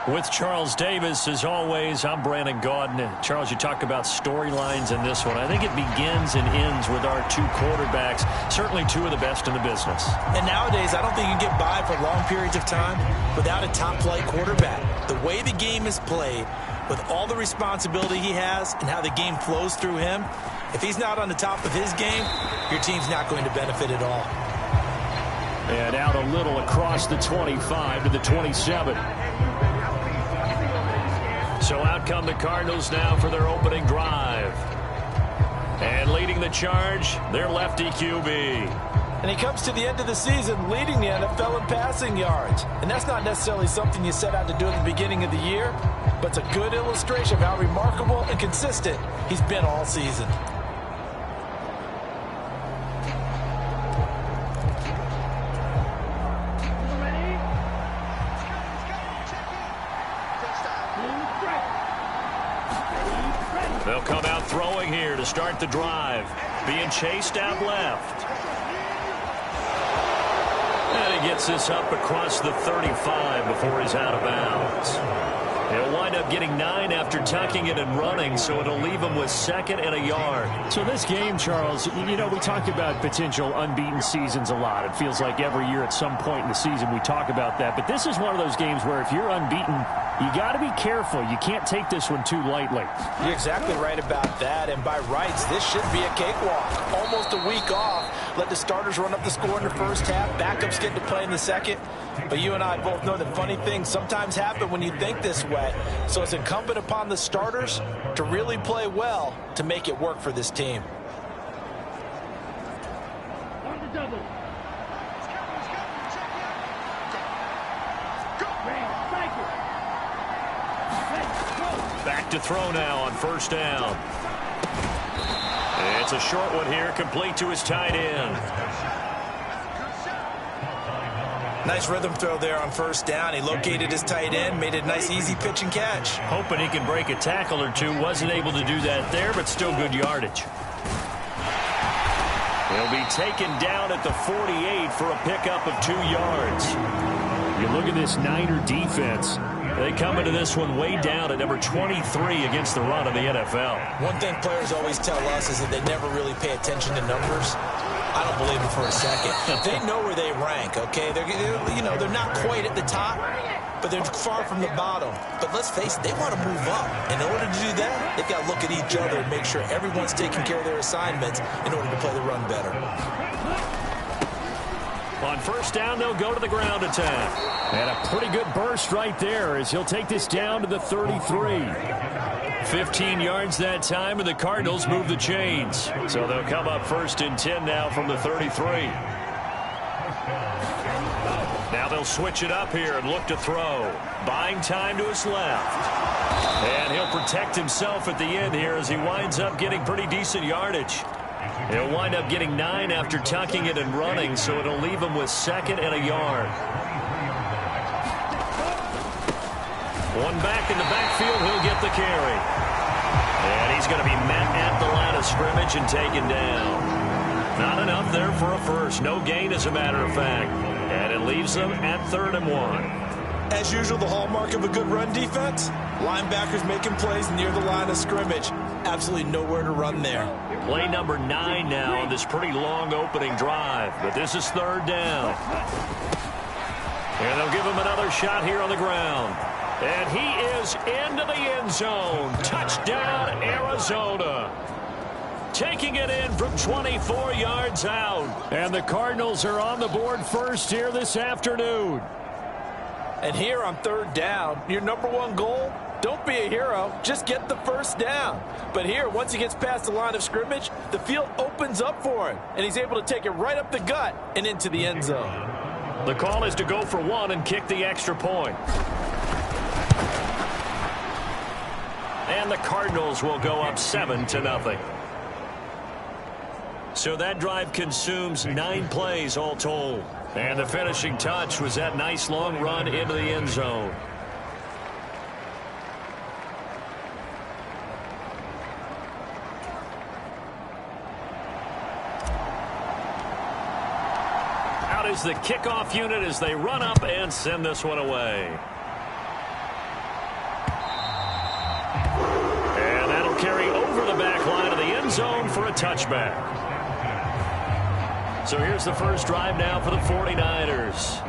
With Charles Davis, as always, I'm Brandon Gaudin. Charles, you talk about storylines in this one. I think it begins and ends with our two quarterbacks, certainly two of the best in the business. And nowadays, I don't think you can get by for long periods of time without a top-flight quarterback. The way the game is played, with all the responsibility he has and how the game flows through him, if he's not on the top of his game, your team's not going to benefit at all. And out a little across the 25 to the 27. So out come the Cardinals now for their opening drive. And leading the charge, their lefty QB. And he comes to the end of the season leading the NFL in passing yards. And that's not necessarily something you set out to do at the beginning of the year, but it's a good illustration of how remarkable and consistent he's been all season. They'll come out throwing here to start the drive. Being chased out left. And he gets this up across the 35 before he's out of bounds. He'll wind up getting 9 after tucking it and running, so it'll leave him with 2nd and a yard. So this game, Charles, you know, we talk about potential unbeaten seasons a lot. It feels like every year at some point in the season we talk about that. But this is one of those games where if you're unbeaten, you got to be careful. You can't take this one too lightly. You're exactly right about that. And by rights, this should be a cakewalk. Almost a week off. Let the starters run up the score in the first half. Backups get to play in the second. But you and I both know that funny things sometimes happen when you think this way. So it's incumbent upon the starters to really play well to make it work for this team. Back to throw now on first down. It's a short one here, complete to his tight end. Nice rhythm throw there on first down. He located his tight end, made a nice easy pitch and catch. Hoping he can break a tackle or two. Wasn't able to do that there, but still good yardage. He'll be taken down at the 48 for a pickup of 2 yards. You look at this Niner defense. They come into this one way down at number 23 against the run of the NFL. One thing players always tell us is that they never really pay attention to numbers. I don't believe it for a second. They know where they rank, okay? They're not quite at the top, but they're far from the bottom. But let's face it, they want to move up. And in order to do that, they've got to look at each other and make sure everyone's taking care of their assignments in order to play the run better. On first down, they'll go to the ground attack. And a pretty good burst right there as he'll take this down to the 33. 15 yards that time, and the Cardinals move the chains. So they'll come up 1st and 10 now from the 33. Now they'll switch it up here and look to throw. Buying time to his left. And he'll protect himself at the end here as he winds up getting pretty decent yardage. He'll wind up getting 9 after tucking it and running, so it'll leave him with 2nd and a yard. One back in the backfield, he'll get the carry. And he's going to be met at the line of scrimmage and taken down. Not enough there for a first. No gain, as a matter of fact. And it leaves them at 3rd and 1. As usual, the hallmark of a good run defense, linebackers making plays near the line of scrimmage. Absolutely nowhere to run there. Play number 9 now on this pretty long opening drive. But this is 3rd down. And they'll give him another shot here on the ground. And he is into the end zone. Touchdown, Arizona. Taking it in from 24 yards out. And the Cardinals are on the board first here this afternoon. And here on 3rd down, your number 1 goal, don't be a hero, just get the first down. But here, once he gets past the line of scrimmage, the field opens up for him, and he's able to take it right up the gut and into the end zone. The call is to go for 1 and kick the extra point. And the Cardinals will go up 7-0. So that drive consumes 9 plays all told. And the finishing touch was that nice long run into the end zone. Out is the kickoff unit as they run up and send this one away. carry over the back line of the end zone for a touchback. So here's the first drive now for the 49ers.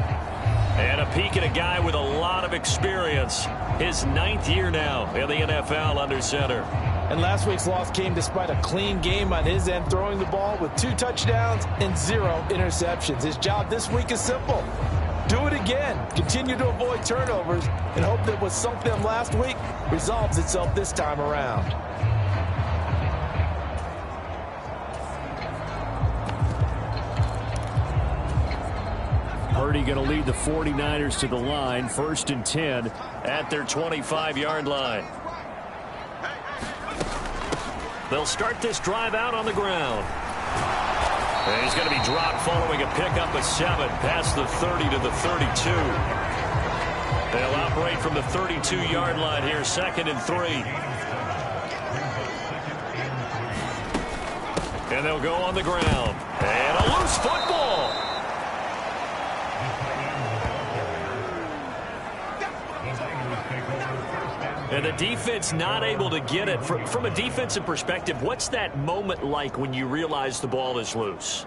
And a peek at a guy with a lot of experience. His 9th year now in the NFL under center. And last week's loss came despite a clean game on his end, throwing the ball with 2 touchdowns and 0 interceptions. His job this week is simple. Do it again. Continue to avoid turnovers and hope that what sunk them last week resolves itself this time around. Purdy going to lead the 49ers to the line. 1st and 10 at their 25-yard line. They'll start this drive out on the ground. And he's going to be dropped following a pickup of 7 past the 30 to the 32. They'll operate from the 32-yard line here, 2nd and 3. And they'll go on the ground. And a loose football. And the defense not able to get it. From a defensive perspective, what's that moment like when you realize the ball is loose?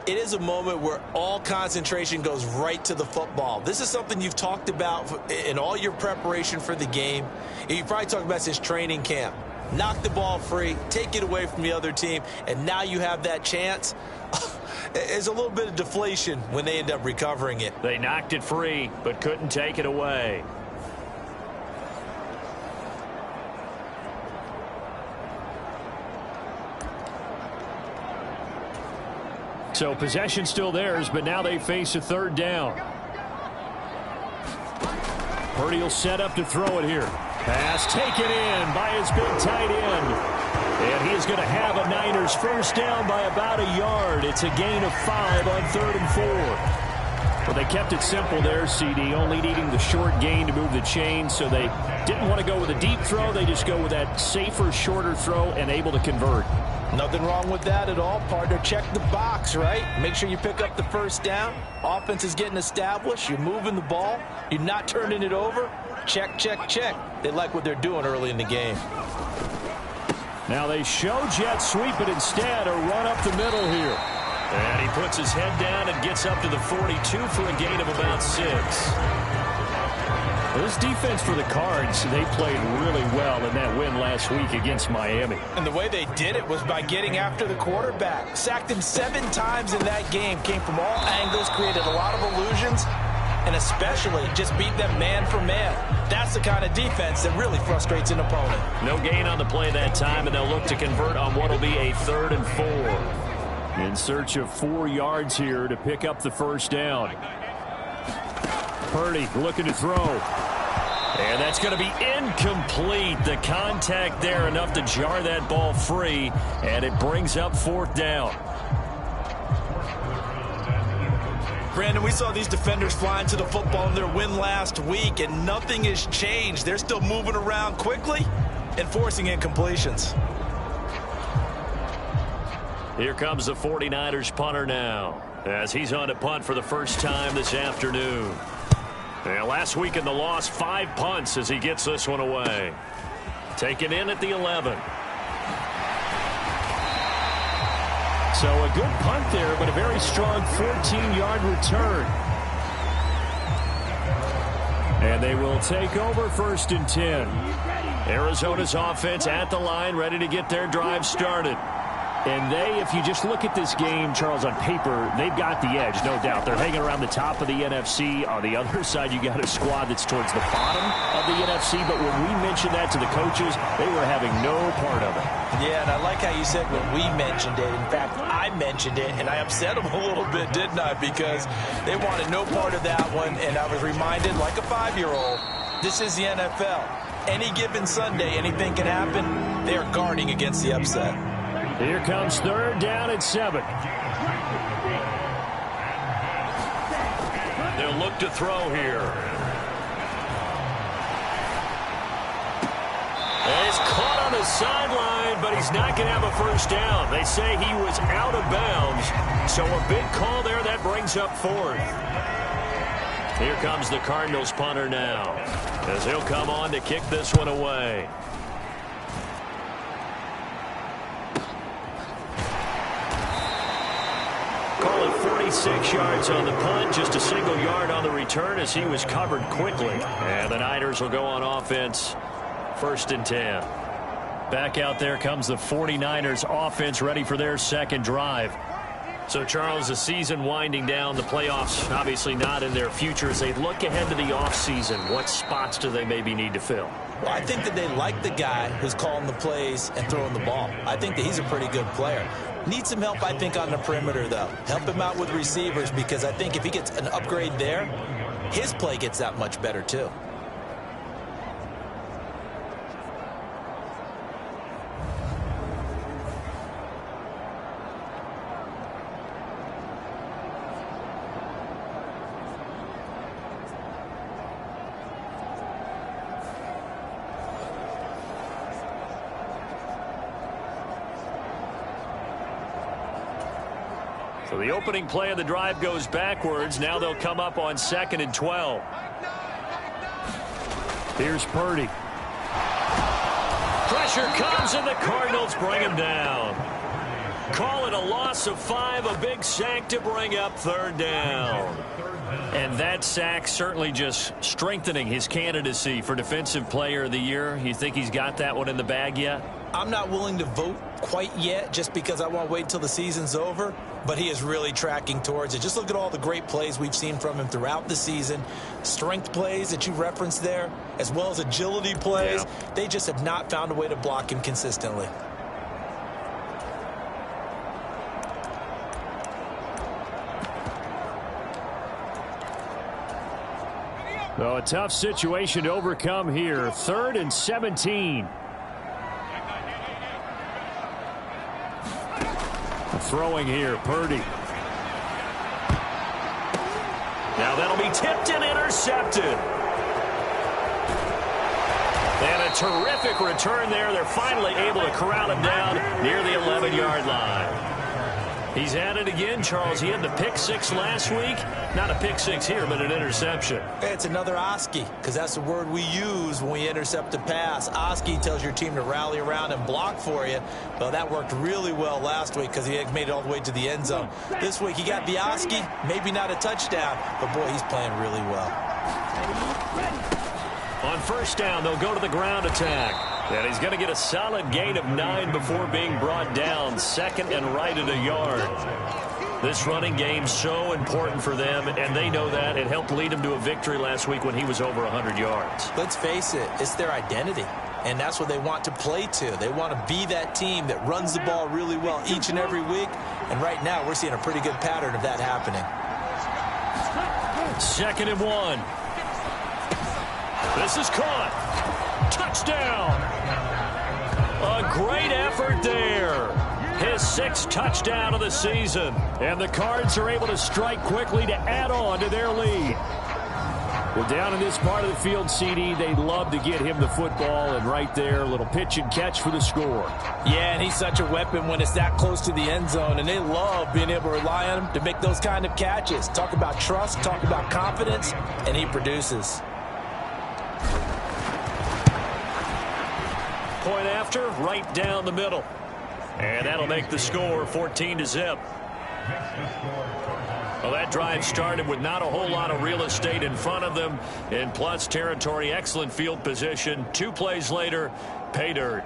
It is a moment where all concentration goes right to the football. This is something you've talked about in all your preparation for the game. You probably talked about since training camp. Knock the ball free, take it away from the other team, and now you have that chance. There's a little bit of deflation when they end up recovering it. They knocked it free, but couldn't take it away. So possession still theirs, but now they face a 3rd down. Purdy will set up to throw it here. Pass taken in by his big tight end. And he is going to have a Niners first down by about a yard. It's a gain of 5 on 3rd and 4. Well, they kept it simple there, CD, only needing the short gain to move the chain, so they didn't want to go with a deep throw. They just go with that safer, shorter throw and able to convert. Nothing wrong with that at all, partner. Check the box, right? Make sure you pick up the first down. Offense is getting established. You're moving the ball. You're not turning it over. Check, check, check. They like what they're doing early in the game. Now they show jet sweep, but instead a run up the middle here. And he puts his head down and gets up to the 42 for a gain of about 6. This defense for the Cards, they played really well in that win last week against Miami. And the way they did it was by getting after the quarterback. Sacked him 7 times in that game. Came from all angles, created a lot of illusions, and especially just beat them man for man. That's the kind of defense that really frustrates an opponent. No gain on the play that time, and they'll look to convert on what will be a 3rd and 4. In search of 4 yards here to pick up the first down. Purdy looking to throw. And that's going to be incomplete. The contact there enough to jar that ball free, and it brings up 4th down. Brandon, we saw these defenders flying to the football in their win last week, and nothing has changed. They're still moving around quickly and forcing incompletions. Here comes the 49ers punter now, as he's on to punt for the first time this afternoon. And last week in the loss, 5 punts as he gets this one away. Taken in at the 11. So a good punt there, but a very strong 14-yard return. And they will take over 1st and 10. Arizona's offense at the line, ready to get their drive started. And they, if you just look at this game, Charles, on paper, they've got the edge, no doubt. They're hanging around the top of the NFC. On the other side, you got a squad that's towards the bottom of the NFC. But when we mentioned that to the coaches, they were having no part of it. Yeah, and I like how you said when we mentioned it. In fact, I mentioned it, and I upset them a little bit, didn't I? Because they wanted no part of that one, and I was reminded, like a 5-year-old, this is the NFL. Any given Sunday, anything can happen. They are guarding against the upset. Here comes 3rd down and 7. They'll look to throw here. And he's caught on the sideline, but he's not going to have a first down. They say he was out of bounds. So a big call there that brings up 4th. Here comes the Cardinals punter now, as he'll come on to kick this one away. 6 yards on the punt, just a single yard on the return as he was covered quickly. And the Niners will go on offense, 1st and 10. Back out there comes the 49ers offense, ready for their second drive. So, Charles, the season winding down, the playoffs obviously not in their future. As they look ahead to the offseason, what spots do they maybe need to fill? Well, I think that they like the guy who's calling the plays and throwing the ball. I think that he's a pretty good player. Needs some help, I think, on the perimeter, though. Help him out with receivers, because I think if he gets an upgrade there, his play gets that much better, too. So the opening play of the drive goes backwards. Now they'll come up on 2nd and 12. Here's Purdy. Pressure comes, and the Cardinals bring him down. Call it a loss of 5, a big sack to bring up 3rd down. And that sack certainly just strengthening his candidacy for Defensive Player of the Year. You think he's got that one in the bag yet? I'm not willing to vote quite yet, just because I want to wait until the season's over, but he is really tracking towards it. Just look at all the great plays we've seen from him throughout the season. Strength plays that you referenced there, as well as agility plays. Yeah. They just have not found a way to block him consistently. Well, a tough situation to overcome here. 3rd and 17. Throwing here, Purdy. Now that'll be tipped and intercepted. And a terrific return there. They're finally able to corral him down near the 11-yard line. He's at it again, Charles. He had the pick 6 last week. Not a pick 6 here, but an interception. It's another Oski, because that's the word we use when we intercept a pass. Oski tells your team to rally around and block for you. Well, that worked really well last week because he had made it all the way to the end zone. This week he got the Oski, maybe not a touchdown, but boy, he's playing really well. On 1st down, they'll go to the ground attack. And he's going to get a solid gain of 9 before being brought down. 2nd and right at a yard. This running game's so important for them, and they know that. It helped lead them to a victory last week when he was over 100 yards. Let's face it, it's their identity, and that's what they want to play to. They want to be that team that runs the ball really well each and every week, and right now we're seeing a pretty good pattern of that happening. 2nd and 1. This is caught. Touchdown. A great effort there. His 6th touchdown of the season. And the Cards are able to strike quickly to add on to their lead. Well, down in this part of the field, CD, they'd love to get him the football, and right there, a little pitch and catch for the score. Yeah, and he's such a weapon when it's that close to the end zone, and they love being able to rely on him to make those kind of catches. Talk about trust, talk about confidence, and he produces. Point after, right down the middle. And that'll make the score 14-0. Well, that drive started with not a whole lot of real estate in front of them. In plus territory, excellent field position. 2 plays later, pay dirt.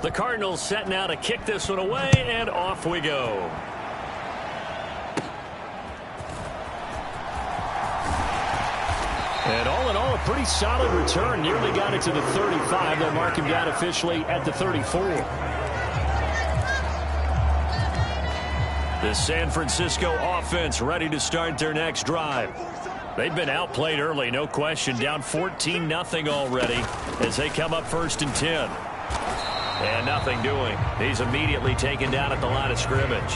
The Cardinals set now to kick this one away, and off we go. And all in all, a pretty solid return. Nearly got it to the 35. They'll mark him down officially at the 34. The San Francisco offense ready to start their next drive. They've been outplayed early, no question. Down 14-0 already as they come up 1st and 10. And nothing doing. He's immediately taken down at the line of scrimmage.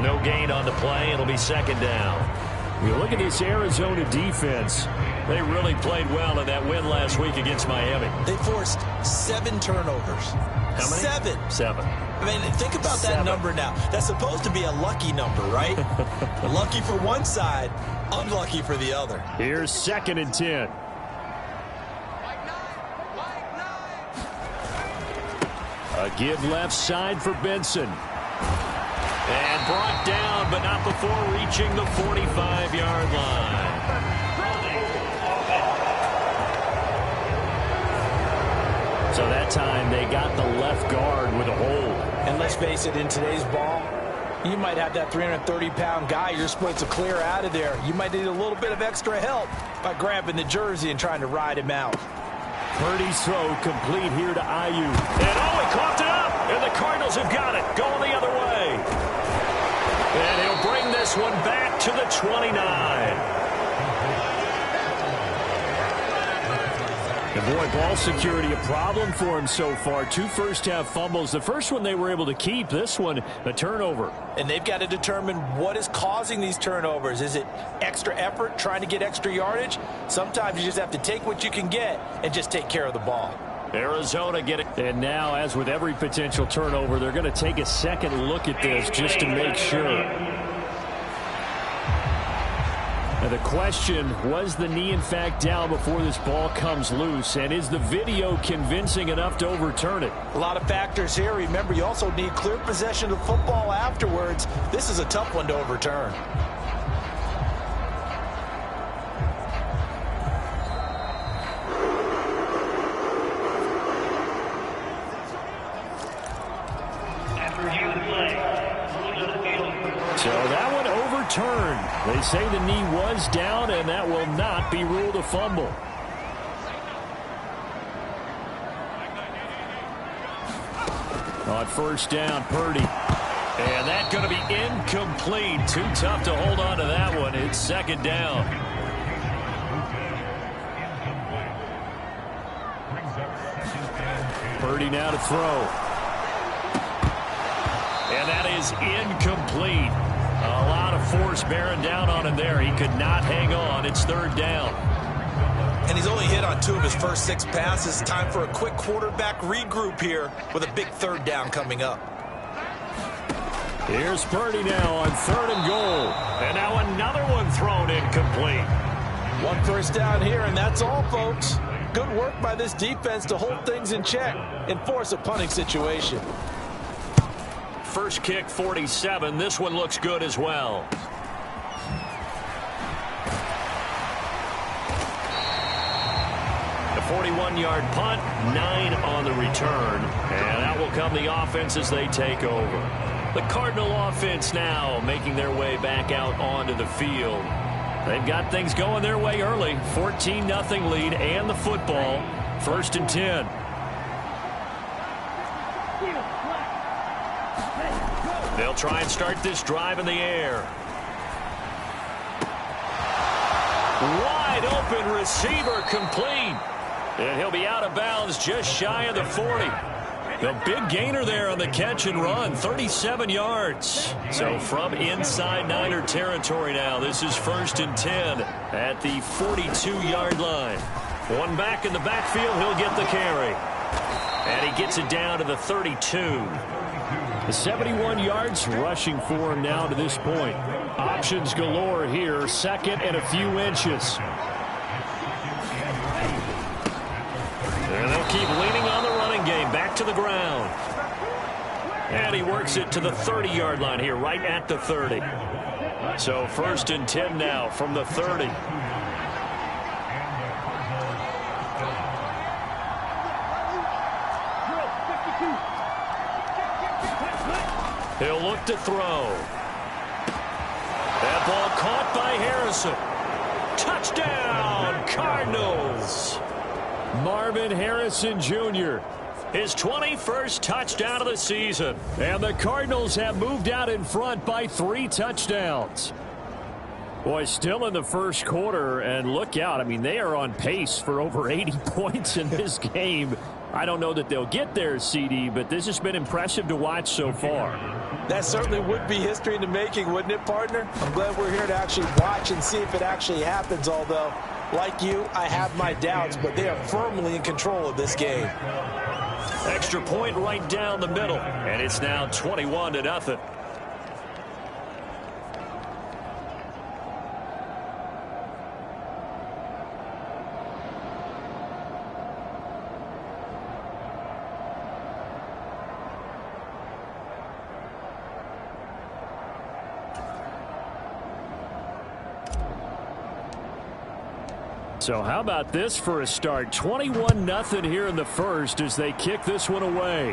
No gain on the play. It'll be 2nd down. You look at this Arizona defense. They really played well in that win last week against Miami. They forced 7 turnovers. How many? 7. I mean, think about that number now. That's supposed to be a lucky number, right? Lucky for one side, unlucky for the other. Here's 2nd and 10. A give left side for Benson. And brought down, but not before reaching the 45-yard line. So that time they got the left guard with a hold. And let's face it, in today's ball, you might have that 330-pound guy you're supposed to clear out of there. You might need a little bit of extra help by grabbing the jersey and trying to ride him out. Purdy's throw complete here to Aiyuk. And he coughed it up. And the Cardinals have got it. Going the other way. And he'll bring this one back to the 29. And boy, ball security a problem for him so far. 2 first-half fumbles. The first one they were able to keep. This one, a turnover. And they've got to determine what is causing these turnovers. Is it extra effort, trying to get extra yardage? Sometimes you just have to take what you can get and just take care of the ball. Arizona get it. And now, as with every potential turnover, they're going to take a second look at this just to make sure. Now the question, was the knee in fact down before this ball comes loose? And is the video convincing enough to overturn it? A lot of factors here. Remember, you also need clear possession of football afterwards. This is a tough one to overturn. So that one overturned. They say the knee was down, and that will not be ruled a fumble. On first down, Purdy. And that's going to be incomplete. Too tough to hold on to that one. It's 2nd down. Purdy now to throw. And that is incomplete. A lot of force bearing down on him there. He could not hang on. It's 3rd down. And he's only hit on 2 of his first 6 passes. Time for a quick quarterback regroup here with a big 3rd down coming up. Here's Purdy now on 3rd and goal. And now another one thrown incomplete. 1 first down here, and that's all, folks. Good work by this defense to hold things in check and force a punting situation. First kick, 47. This one looks good as well. The 41-yard punt, 9 on the return. And out will come the offense as they take over. The Cardinal offense now making their way back out onto the field. They've got things going their way early. 14-0 lead and the football. 1st and 10. They'll try and start this drive in the air. Wide open receiver complete. And he'll be out of bounds just shy of the 40. The big gainer there on the catch and run, 37 yards. So from inside Niner territory now, this is 1st and 10 at the 42-yard line. One back in the backfield, he'll get the carry. And he gets it down to the 32. The 71 yards rushing for him now to this point. Options galore here, 2nd and a few inches. And they'll keep leaning on the running game. Back to the ground. And he works it to the 30-yard line here, right at the 30. So 1st and 10 now from the 30. He'll look to throw. That ball caught by Harrison. Touchdown, Cardinals. Marvin Harrison Jr. His 21st touchdown of the season. And the Cardinals have moved out in front by 3 touchdowns. Boy, still in the first quarter, and look out. I mean, they are on pace for over 80 points in this game. I don't know that they'll get there, CD, but this has been impressive to watch so far. That certainly would be history in the making, wouldn't it, partner? I'm glad we're here to actually watch and see if it actually happens, although Like you, I have my doubts, but they are firmly in control of this game. Extra point right down the middle, and it's now 21-0. So how about this for a start? 21-0 here in the first as they kick this one away.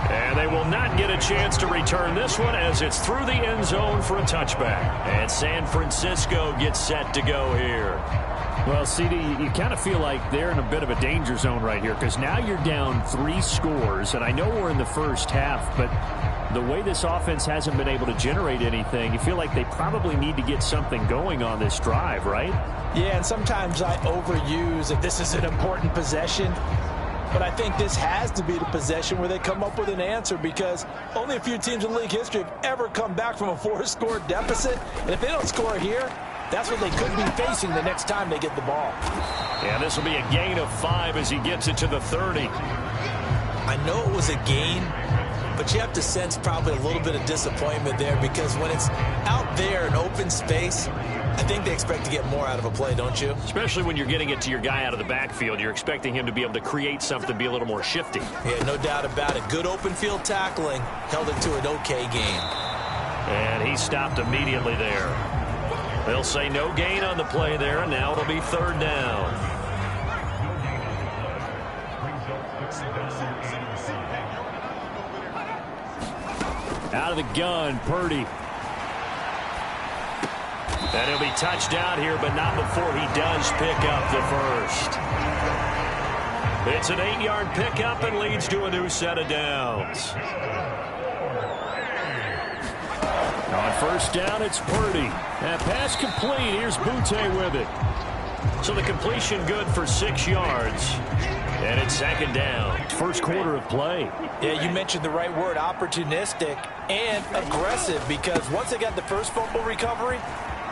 And they will not get a chance to return this one as it's through the end zone for a touchback. And San Francisco gets set to go here. Well, CD, you kind of feel like they're in a bit of a danger zone right here because now you're down 3 scores. And I know we're in the first half, but the way this offense hasn't been able to generate anything, you feel like they probably need to get something going on this drive, right? Yeah, and sometimes I overuse if this is an important possession. But I think this has to be the possession where they come up with an answer because only a few teams in league history have ever come back from a 4-score deficit. And if they don't score here, that's what they could be facing the next time they get the ball. Yeah, this will be a gain of 5 as he gets it to the 30. I know it was a gain, but you have to sense probably a little bit of disappointment there because when it's out there in open space, I think they expect to get more out of a play, don't you? Especially when you're getting it to your guy out of the backfield. You're expecting him to be able to create something, be a little more shifty. Yeah, no doubt about it. Good open field tackling held him to an okay gain. And he stopped immediately there. They'll say no gain on the play there, and now it'll be 3rd down. Out of the gun, Purdy. And he'll be touched out here, but not before he does pick up the first. It's an 8-yard pickup and leads to a new set of downs. On 1st down, it's Purdy. That pass complete. Here's Butte with it. So the completion good for 6 yards. And it's 2nd down. First quarter of play. Yeah, you mentioned the right word, opportunistic and aggressive, because once they got the first fumble recovery,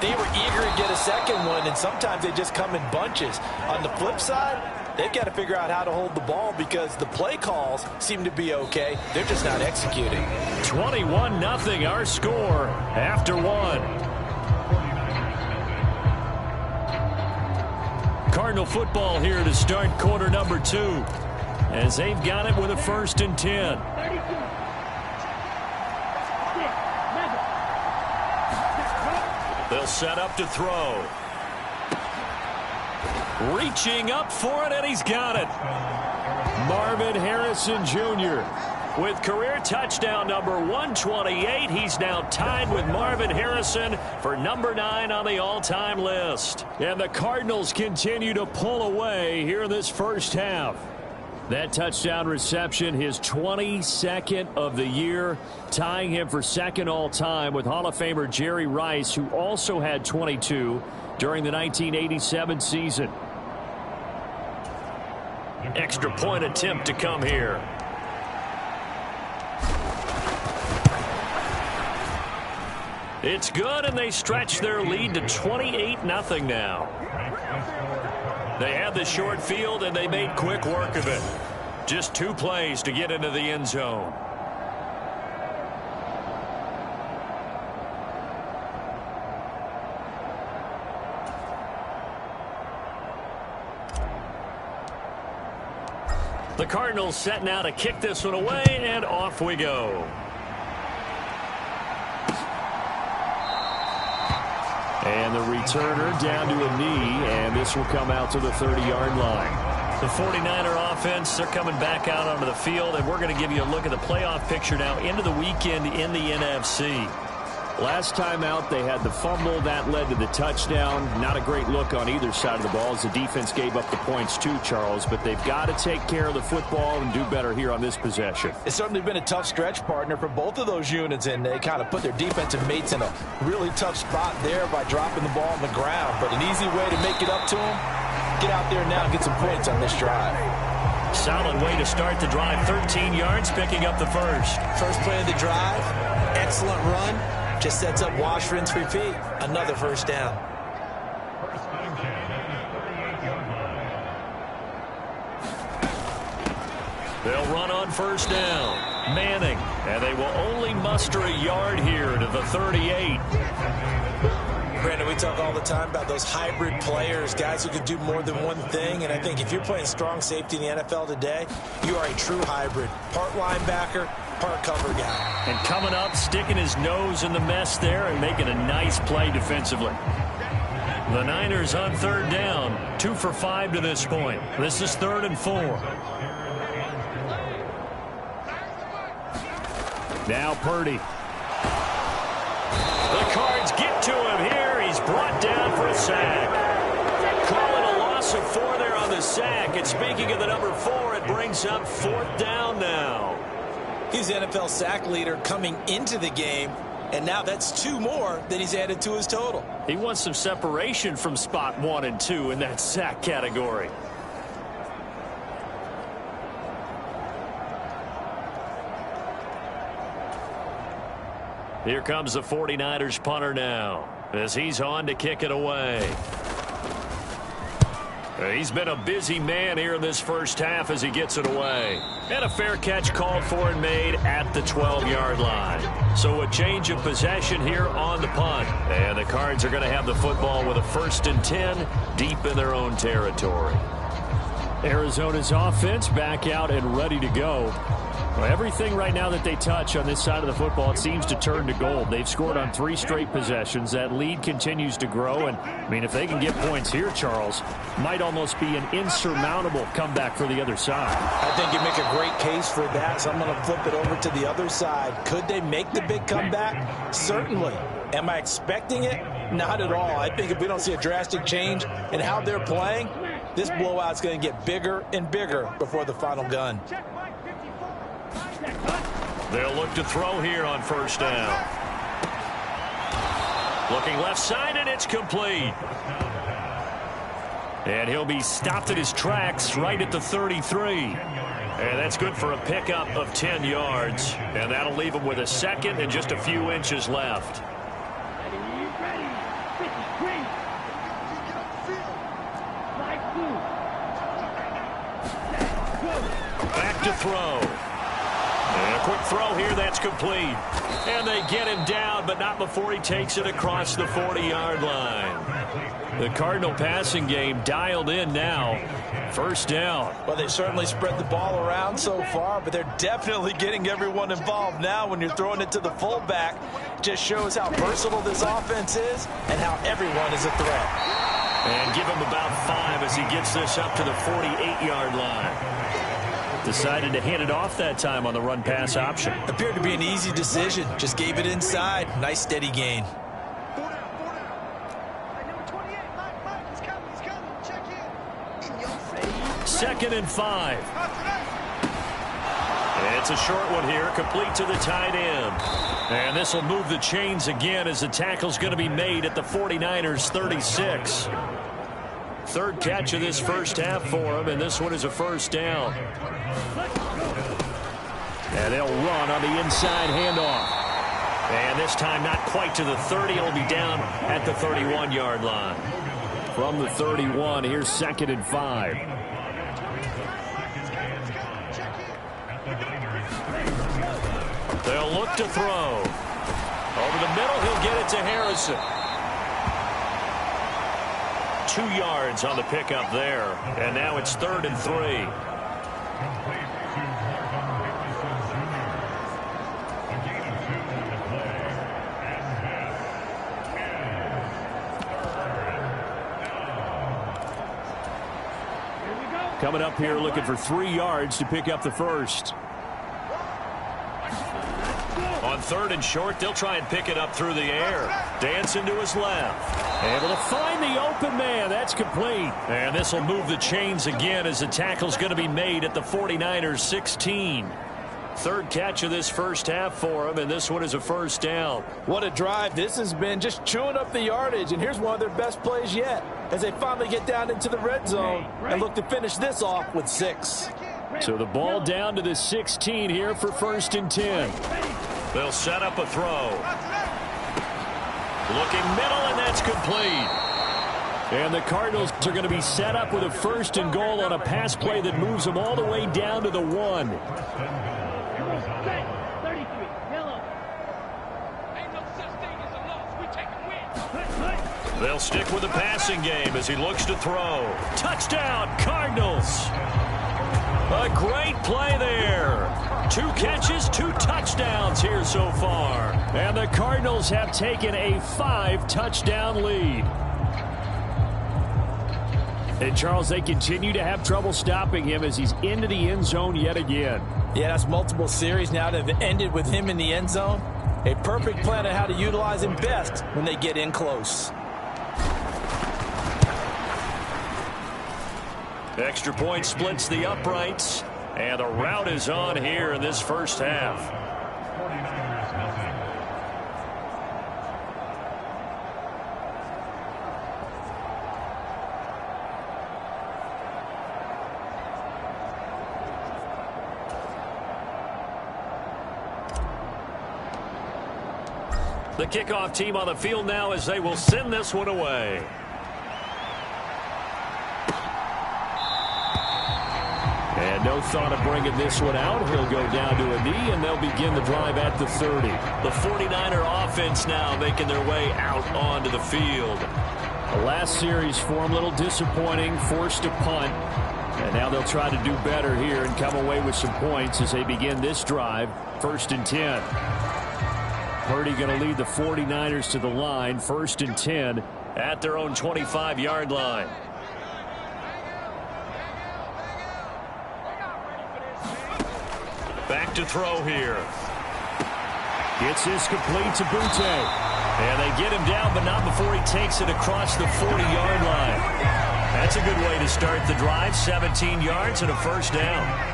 they were eager to get a second one, and sometimes they just come in bunches. On the flip side, they've got to figure out how to hold the ball because the play calls seem to be okay. They're just not executing. 21-0 our score after 1. Cardinal football here to start quarter number 2 as they've got it with a 1st and 10. They'll set up to throw. Reaching up for it, and he's got it. Marvin Harrison Jr. With career touchdown number 128, he's now tied with Marvin Harrison for number 9 on the all-time list. And the Cardinals continue to pull away here in this first half. That touchdown reception, his 22nd of the year, tying him for 2nd all-time with Hall of Famer Jerry Rice, who also had 22 during the 1987 season. Extra point attempt to come here. It's good, and they stretch their lead to 28-0 now. They had the short field, and they made quick work of it. Just 2 plays to get into the end zone. The Cardinals set now to kick this one away, and off we go. And the returner down to a knee, and this will come out to the 30-yard line. The 49er offense, they're coming back out onto the field, and we're going to give you a look at the playoff picture now into the weekend in the NFC. Last time out, they had the fumble. That led to the touchdown. Not a great look on either side of the ball as the defense gave up the points too, Charles. But they've got to take care of the football and do better here on this possession. It's certainly been a tough stretch, partner, for both of those units, and they kind of put their defensive mates in a really tough spot there by dropping the ball on the ground. But an easy way to make it up to them, get out there now and get some points on this drive. Solid way to start the drive. 13 yards, picking up the first. First play of the drive, excellent run. Just sets up wash, rinse, repeat. Another first down. They'll run on first down. Manning, and they will only muster a yard here to the 38. Brandon, we talk all the time about those hybrid players, guys who can do more than one thing. And I think if you're playing strong safety in the NFL today, you are a true hybrid. Part linebacker, part cover guy. And coming up, sticking his nose in the mess there and making a nice play defensively. The Niners on third down, 2 for 5 to this point. This is 3rd and 4. Now Purdy. The Cards get to him here. He's brought down for a sack. Calling a loss of 4 there on the sack. And speaking of the number 4, it brings up 4th down now. He's the NFL sack leader coming into the game. And now that's 2 more than he's added to his total. He wants some separation from spot 1 and 2 in that sack category. Here comes the 49ers punter now as he's on to kick it away. He's been a busy man here in this first half as he gets it away. And a fair catch called for and made at the 12-yard line. So a change of possession here on the punt. And the Cards are going to have the football with a 1st and 10 deep in their own territory. Arizona's offense back out and ready to go. Well, everything right now that they touch on this side of the football, it seems to turn to gold. They've scored on 3 straight possessions. That lead continues to grow. And, I mean, if they can get points here, Charles, might almost be an insurmountable comeback for the other side. I think you make a great case for that, so I'm going to flip it over to the other side. Could they make the big comeback? Certainly. Am I expecting it? Not at all. I think if we don't see a drastic change in how they're playing, this blowout's going to get bigger and bigger before the final gun. They'll look to throw here on first down. Looking left side, and it's complete. And he'll be stopped at his tracks right at the 33. And that's good for a pickup of 10 yards. And that'll leave him with a 2nd and just a few inches left. Back to throw. And a quick throw here, that's complete. And they get him down, but not before he takes it across the 40-yard line. The Cardinal passing game dialed in now. First down. Well, they certainly spread the ball around so far, but they're definitely getting everyone involved now when you're throwing it to the fullback. Just shows how versatile this offense is and how everyone is a threat. And give him about 5 as he gets this up to the 48-yard line. Decided to hand it off that time on the run-pass option. Appeared to be an easy decision. Just gave it inside. Nice steady gain. 2nd and 5. It's a short one here, complete to the tight end. And this will move the chains again as the tackle's going to be made at the 49ers 36. 3rd catch of this first half for him, and this one is a first down. And they'll run on the inside handoff. And this time not quite to the 30. It'll be down at the 31-yard line. From the 31, here's 2nd and 5. They'll look to throw. Over the middle, he'll get it to Harrison. 2 yards on the pickup there. And now it's 3rd and 3. Coming up here looking for 3 yards to pick up the first. On 3rd and short, they'll try and pick it up through the air. Dancing to his left. Able to find the open man. That's complete. And this will move the chains again as the tackle's going to be made at the 49ers 16. 3rd catch of this first half for him, and this one is a first down. What a drive. This has been just chewing up the yardage, and here's one of their best plays yet as they finally get down into the red zone and look to finish this off with 6. So the ball down to the 16 here for 1st and 10. They'll set up a throw. Looking middle, and that's complete. And the Cardinals are going to be set up with a 1st and goal on a pass play that moves them all the way down to the 1. They'll stick with the passing game as he looks to throw. Touchdown, Cardinals! A great play there. 2 catches, 2 touchdowns here so far. And the Cardinals have taken a 5-touchdown lead. And, Charles, they continue to have trouble stopping him as he's into the end zone yet again. Yeah, that's multiple series now that have ended with him in the end zone. A perfect plan on how to utilize him best when they get in close. Extra point splits the uprights, and the route is on here in this first half. The kickoff team on the field now as they will send this one away. And no thought of bringing this one out. He'll go down to a knee, and they'll begin the drive at the 30. The 49er offense now making their way out onto the field. The last series for him, a little disappointing, forced a punt. And now they'll try to do better here and come away with some points as they begin this drive, 1st and 10. Purdy going to lead the 49ers to the line, 1st and 10 at their own 25-yard line. Back to throw here. Gets this complete to Butte. And they get him down, but not before he takes it across the 40-yard line. That's a good way to start the drive. 17 yards and a 1st down.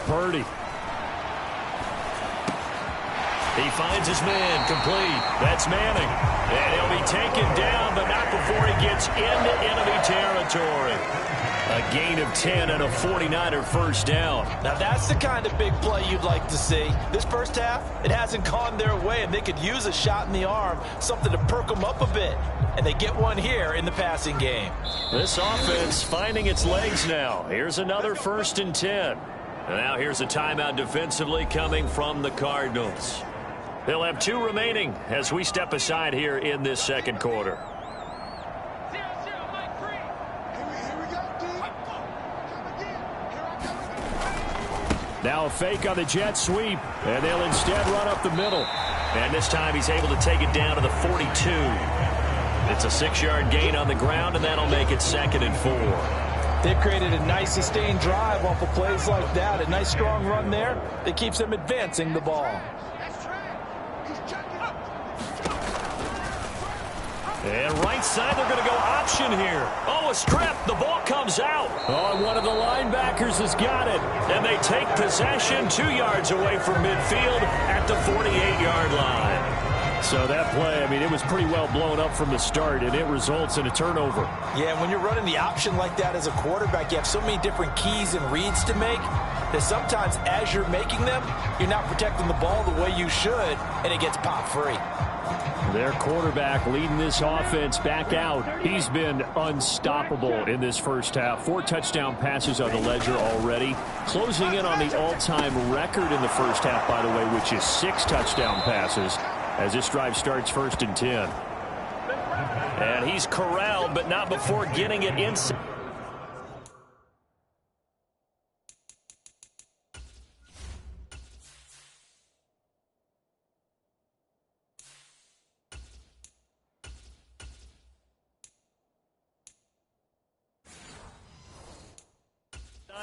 Purdy. He finds his man, complete. That's Manning. And he'll be taken down, but not before he gets into enemy territory. A gain of 10 and a 49er 1st down. Now that's the kind of big play you'd like to see. This first half, it hasn't gone their way, and they could use a shot in the arm, something to perk them up a bit. And they get one here in the passing game. This offense finding its legs now. Here's another 1st and 10. And now here's a timeout defensively coming from the Cardinals. They'll have 2 remaining as we step aside here in this 2nd quarter. Now a fake on the jet sweep, and they'll instead run up the middle. And this time he's able to take it down to the 42. It's a 6-yard gain on the ground, and that'll make it 2nd and 4. They've created a nice sustained drive off of plays like that. A nice strong run there that keeps them advancing the ball. And right side, they're going to go option here. Oh, a strip. The ball comes out. Oh, and one of the linebackers has got it. And they take possession 2 yards away from midfield at the 48-yard line. So that play, I mean, it was pretty well blown up from the start, and it results in a turnover. Yeah, when you're running the option like that as a quarterback, you have so many different keys and reads to make that sometimes as you're making them, you're not protecting the ball the way you should, and it gets popped free. Their quarterback leading this offense back out. He's been unstoppable in this first half. 4 touchdown passes on the ledger already. Closing in on the all-time record in the first half, by the way, which is 6 touchdown passes as this drive starts 1st and 10. And he's corralled, but not before getting it inside.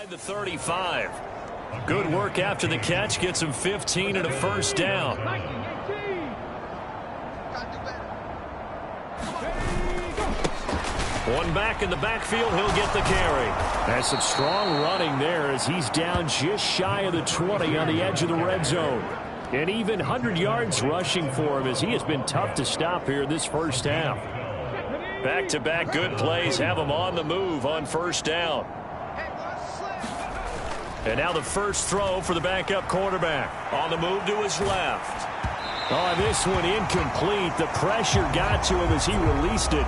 The 35. Good work after the catch. Gets him 15 and a 1st down. One back in the backfield. He'll get the carry. That's some strong running there as he's down just shy of the 20 on the edge of the red zone. And even 100 yards rushing for him as he has been tough to stop here this first half. Back-to-back good plays have him on the move on 1st down. And now the first throw for the backup quarterback. On the move to his left. Oh, this one incomplete. The pressure got to him as he released it.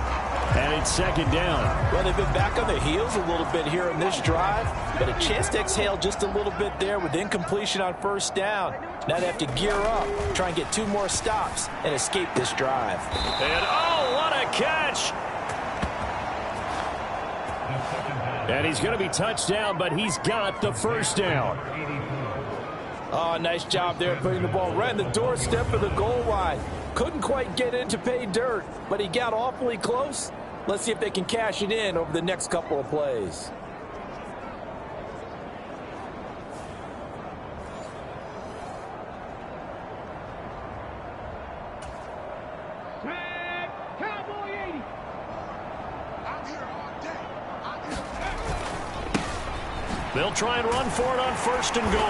And it's second down. Well, they've been back on their heels a little bit here in this drive, but a chance to exhale just a little bit there with incompletion on first down. Now they have to gear up, try and get 2 more stops, and escape this drive. And oh, what a catch! And he's going to be touched down, but he's got the first down. Oh, nice job there putting the ball right in the doorstep of the goal line. Couldn't quite get in to pay dirt, but he got awfully close. Let's see if they can cash it in over the next couple of plays. They'll try and run for it on first and goal.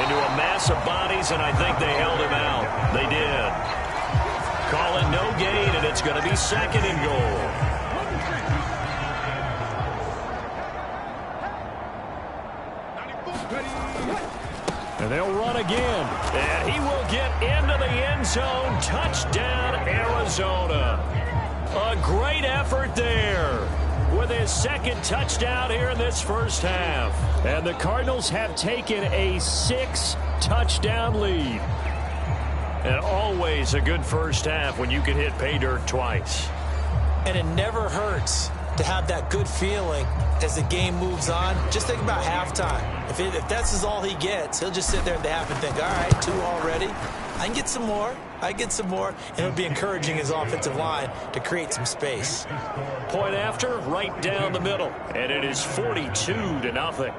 Into a mass of bodies, and I think they held him out. They did. Call it no gain, and it's going to be second and goal. And they'll run again. And he will get into the end zone. Touchdown, Arizona. A great effort there with his second touchdown here in this first half. And the Cardinals have taken a 6-touchdown lead. And always a good first half when you can hit pay dirt twice. And it never hurts to have that good feeling as the game moves on. Just think about halftime. If that's all he gets, he'll just sit there at the half and think, all right, 2 already. I can get some more. I get some more. And it'll be encouraging his offensive line to create some space. Point after, right down the middle. And it is 42-0.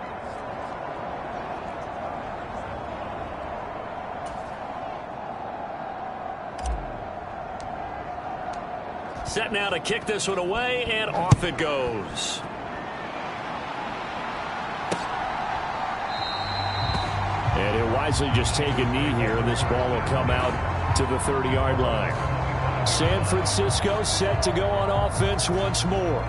Set now to kick this one away, and off it goes. And he'll wisely just take a knee here, and this ball will come out to the 30-yard line. San Francisco set to go on offense once more.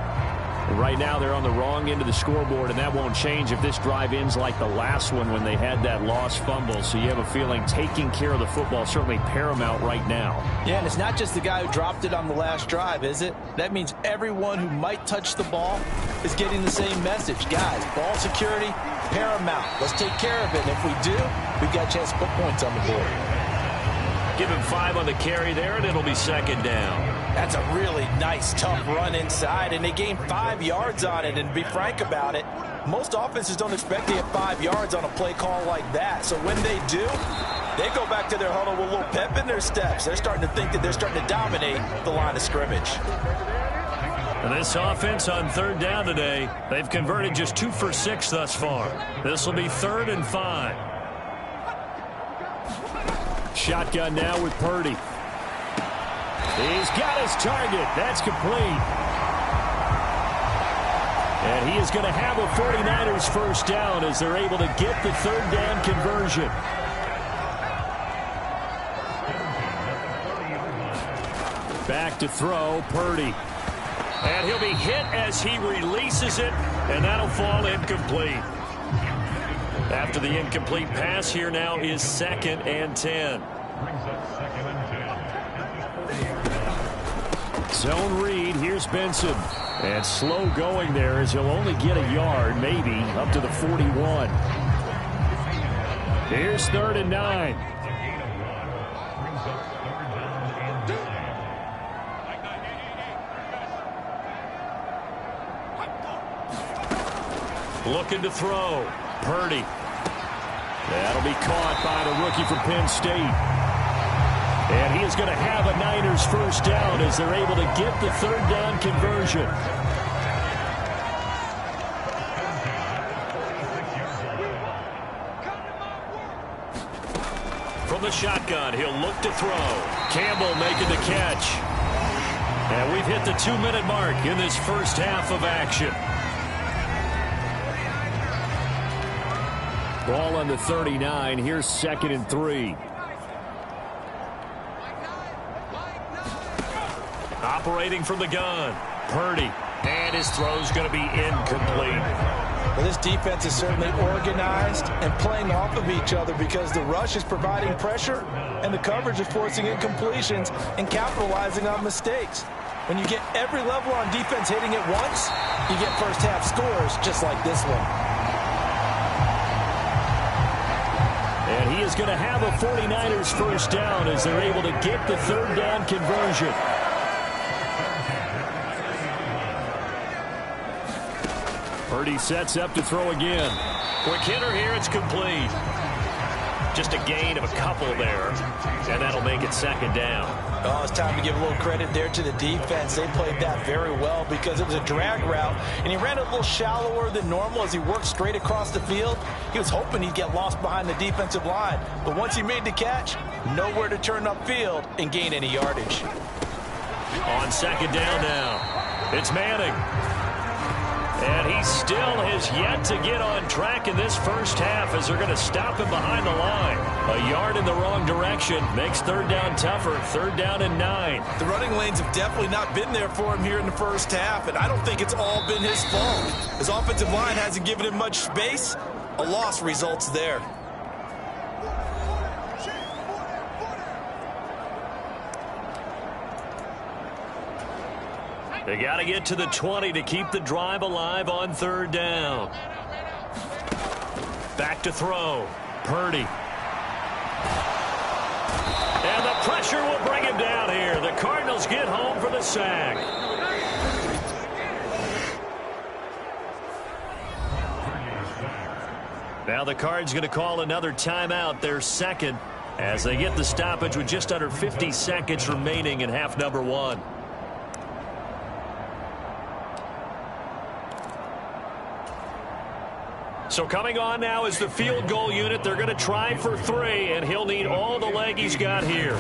Right now they're on the wrong end of the scoreboard, and that won't change if this drive ends like the last one when they had that lost fumble. So you have a feeling taking care of the football certainly paramount right now. Yeah, and it's not just the guy who dropped it on the last drive, is it? That means everyone who might touch the ball is getting the same message. Guys, ball security, paramount. Let's take care of it. And if we do, we've got a chance to put points on the board. Give him 5 on the carry there, and it'll be second down. That's a really nice, tough run inside, and they gained 5 yards on it. And to be frank about it, most offenses don't expect to get 5 yards on a play call like that. So when they do, they go back to their huddle with a little pep in their steps. They're starting to think that they're starting to dominate the line of scrimmage. And this offense on third down today, they've converted just 2 for 6 thus far. This will be 3rd and 5. Shotgun now with Purdy. He's got his target. That's complete. And he is going to have a 49ers first down as they're able to get the 3rd down conversion. Back to throw, Purdy. And he'll be hit as he releases it, and that'll fall incomplete. After the incomplete pass, here now is 2nd and 10. Zone read. Here's Benson. And slow going there as he'll only get a yard, maybe, up to the 41. Here's 3rd and 9. Looking to throw. Purdy. That'll be caught by the rookie from Penn State. And he is going to have a Niners first down as they're able to get the 3rd down conversion. From the shotgun, he'll look to throw. Campbell making the catch. And we've hit the 2-minute mark in this first half of action. Ball on the 39. Here's 2nd and 3. Operating from the gun. Purdy. And his throw's going to be incomplete. Well, this defense is certainly organized and playing off of each other because the rush is providing pressure and the coverage is forcing incompletions and capitalizing on mistakes. When you get every level on defense hitting it once, you get first half scores just like this one. And he is going to have a 49ers first down as they're able to get the third down conversion. Purdy sets up to throw again. Quick hitter here, it's complete. Just a gain of a couple there, and that'll make it second down. Oh, it's time to give a little credit there to the defense. They played that very well because it was a drag route, and he ran a little shallower than normal as he worked straight across the field. He was hoping he'd get lost behind the defensive line, but once he made the catch, nowhere to turn upfield and gain any yardage. On second down now, it's Manning. And he still has yet to get on track in this first half as they're going to stop him behind the line. A yard in the wrong direction makes third down tougher. Third down and 9. The running lanes have definitely not been there for him here in the first half, and I don't think it's all been his fault. His offensive line hasn't given him much space. A loss results there. They got to get to the 20 to keep the drive alive on third down. Back to throw. Purdy. And the pressure will bring him down here. The Cardinals get home for the sack. Now the Cards going to call another timeout, their second, as they get the stoppage with just under 50 seconds remaining in half number 1. So coming on now is the field goal unit. They're going to try for 3, and he'll need all the leg he's got here.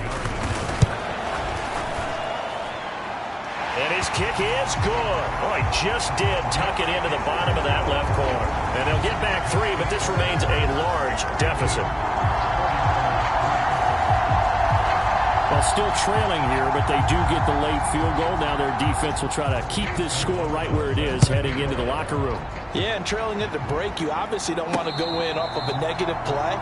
And his kick is good. Oh, he just did tuck it into the bottom of that left corner. And they'll get back 3, but this remains a large deficit. Well, still trailing here, but they do get the late field goal. Now their defense will try to keep this score right where it is heading into the locker room. Yeah, and trailing at the break, you obviously don't want to go in off of a negative play.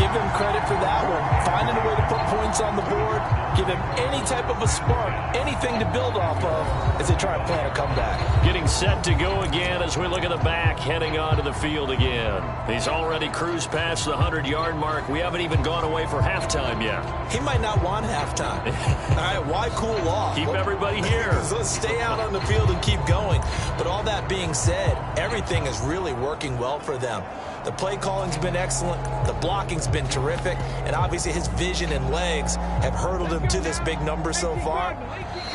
Give him credit for that one. Finding a way to put points on the board. Give him any type of a spark, anything to build off of as they try to plan a comeback. Getting set to go again as we look at the back, heading onto the field again. He's already cruised past the 100-yard mark. We haven't even gone away for halftime yet. He might not want halftime. All right, why cool off? Keep everybody here. Let's stay out on the field and keep going. But all that being said, everything is really working well for them. The play calling's been excellent. The blocking's been terrific. And obviously his vision and legs have hurdled him to this big number so far.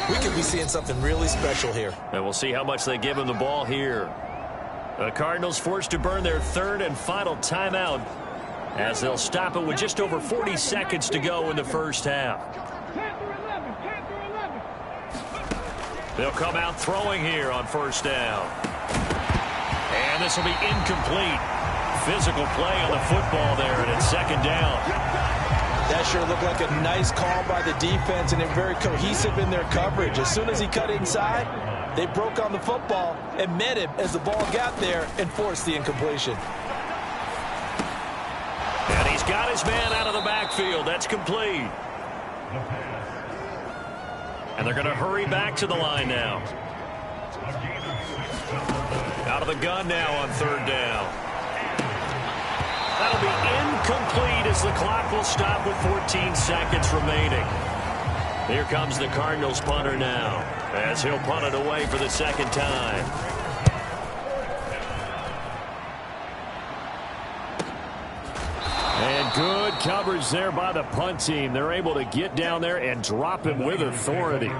We could be seeing something really special here. And we'll see how much they give him the ball here. The Cardinals forced to burn their third and final timeout as they'll stop it with just over 40 seconds to go in the first half. They'll come out throwing here on first down. And this will be incomplete. Physical play on the football there, and it's second down. That sure looked like a nice call by the defense, and they're very cohesive in their coverage. As soon as he cut inside, they broke on the football and met him as the ball got there and forced the incompletion. And he's got his man out of the backfield. That's complete. And they're going to hurry back to the line now. Out of the gun now on third down. That'll be incomplete as the clock will stop with 14 seconds remaining. Here comes the Cardinals punter now as he'll punt it away for the second time. And good coverage there by the punt team. They're able to get down there and drop him with authority.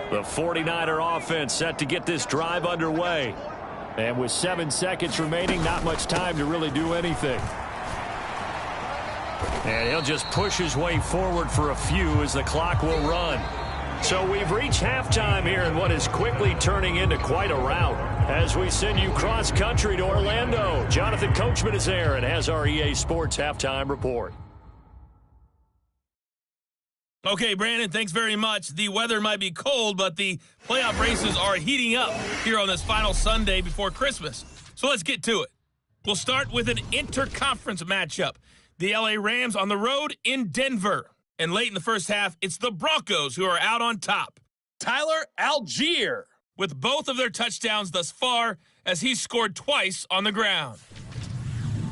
The 49er offense set to get this drive underway. And with 7 seconds remaining, not much time to really do anything. And he'll just push his way forward for a few as the clock will run. So we've reached halftime here in what is quickly turning into quite a rout. As we send you cross-country to Orlando, Jonathan Coachman is there and has our EA Sports halftime report. Okay, Brandon, thanks very much. The weather might be cold, but the playoff races are heating up here on this final Sunday before Christmas. So let's get to it. We'll start with an interconference matchup. The LA Rams on the road in Denver. And late in the first half, it's the Broncos who are out on top. Tyler Algier with both of their touchdowns thus far as he's scored twice on the ground.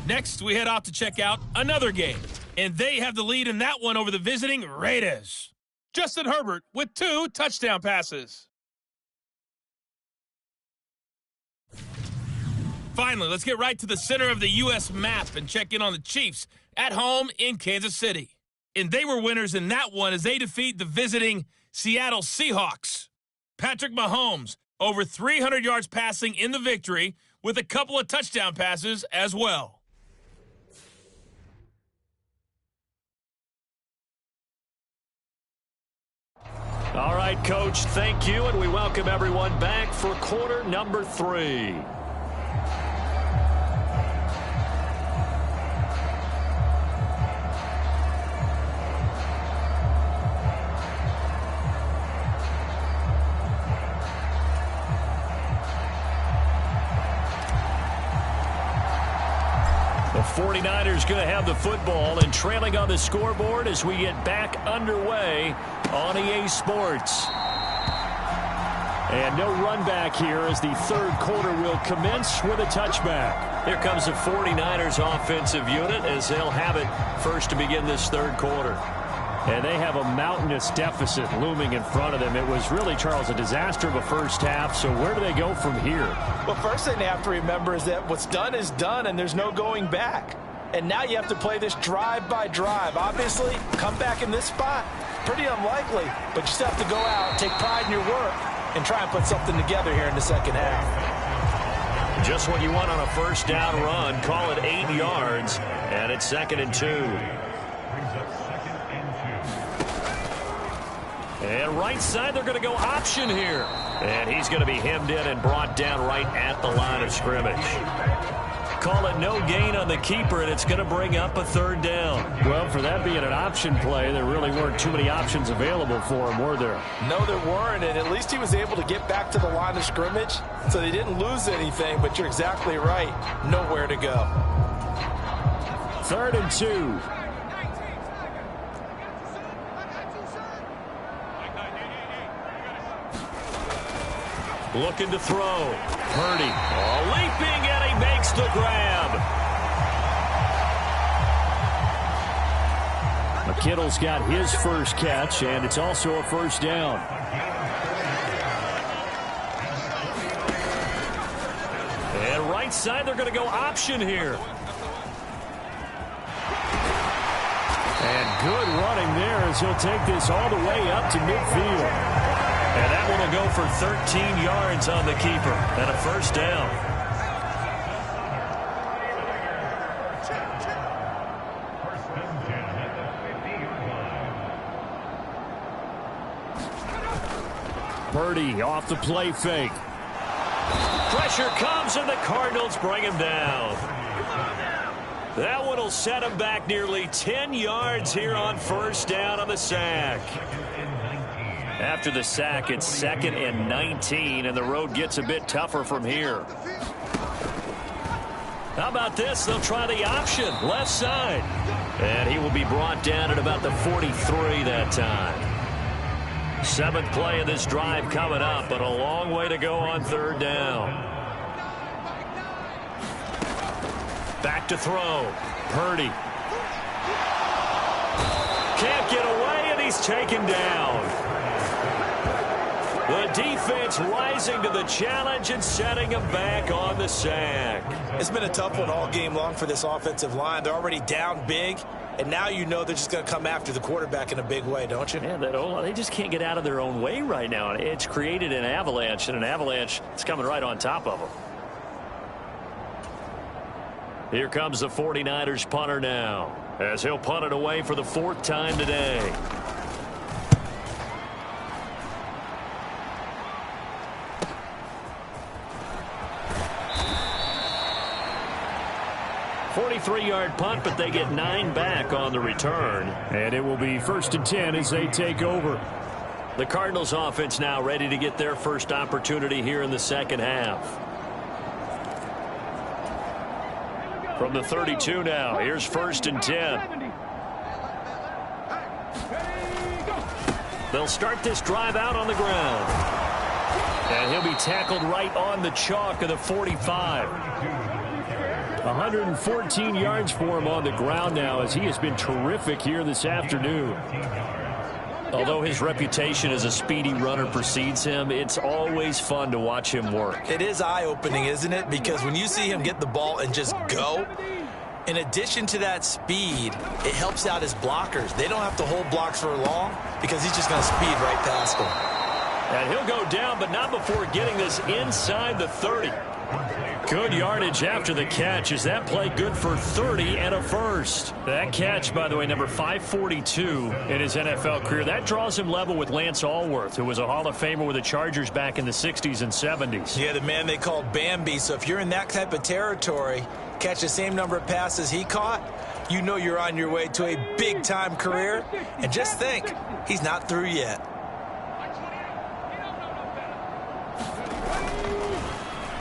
Next, we head off to check out another game. And they have the lead in that one over the visiting Raiders. Justin Herbert with 2 touchdown passes. Finally, let's get right to the center of the U.S. map and check in on the Chiefs at home in Kansas City. And they were winners in that one as they defeat the visiting Seattle Seahawks. Patrick Mahomes, over 300 yards passing in the victory with a couple of touchdown passes as well. All right, Coach, thank you, and we welcome everyone back for quarter number 3. The 49ers going to have the football and trailing on the scoreboard as we get back underway on EA Sports. And no run back here as the third quarter will commence with a touchback. Here comes the 49ers offensive unit as they'll have it first to begin this third quarter. And they have a mountainous deficit looming in front of them. It was really, Charles, a disaster of a first half. So where do they go from here? Well, first thing they have to remember is that what's done is done, and there's no going back. And now you have to play this drive by drive. Obviously, come back in this spot, pretty unlikely. But you still have to go out, take pride in your work, and try and put something together here in the second half. Just what you want on a first down run. Call it 8 yards, and it's 2nd and 2. And right side, they're going to go option here. And he's going to be hemmed in and brought down right at the line of scrimmage. Call it no gain on the keeper, and it's going to bring up a 3rd down. Well, for that being an option play, there really weren't too many options available for him, were there? No, there weren't, and at least he was able to get back to the line of scrimmage, so they didn't lose anything, but you're exactly right. Nowhere to go. 3rd and 2. Looking to throw. Purdy. Oh, leaping, and he makes the grab. McKittle's got his first catch, and it's also a first down. And right side, they're going to go option here. And good running there as he'll take this all the way up to midfield. And that one will go for 13 yards on the keeper and a first down. Purdy off the play fake. Pressure comes, and the Cardinals bring him down. That one will set him back nearly 10 yards here on first down on the sack. After the sack, it's 2nd and 19, and the road gets a bit tougher from here. How about this? They'll try the option, left side. And he will be brought down at about the 43 that time. 7th play of this drive coming up, but a long way to go on 3rd down. Back to throw. Purdy. Can't get away, and he's taken down. The defense rising to the challenge and setting him back on the sack. It's been a tough one all game long for this offensive line. They're already down big, and now you know they're just going to come after the quarterback in a big way, don't you? Yeah, they just can't get out of their own way right now. It's created an avalanche, and an avalanche is coming right on top of them. Here comes the 49ers punter now, as he'll punt it away for the 4th time today. 43-yard punt, but they get 9 back on the return. And it will be 1st and 10 as they take over. The Cardinals offense now ready to get their first opportunity here in the second half. From the 32 now, here's 1st and 10. They'll start this drive out on the ground. And he'll be tackled right on the chalk of the 45. 114 yards for him on the ground now as he has been terrific here this afternoon. Although his reputation as a speedy runner precedes him, it's always fun to watch him work. It is eye-opening, isn't it? Because when you see him get the ball and just go, in addition to that speed, it helps out his blockers. They don't have to hold blocks for long because he's just going to speed right past them. And he'll go down, but not before getting this inside the 30. Good yardage after the catch. Is that play good for 30 and a first? That catch, by the way, number 542 in his NFL career. That draws him level with Lance Allworth, who was a Hall of Famer with the Chargers back in the 60s and 70s. Yeah, the man they called Bambi. So if you're in that type of territory, catch the same number of passes he caught, you know you're on your way to a big-time career. And just think, he's not through yet.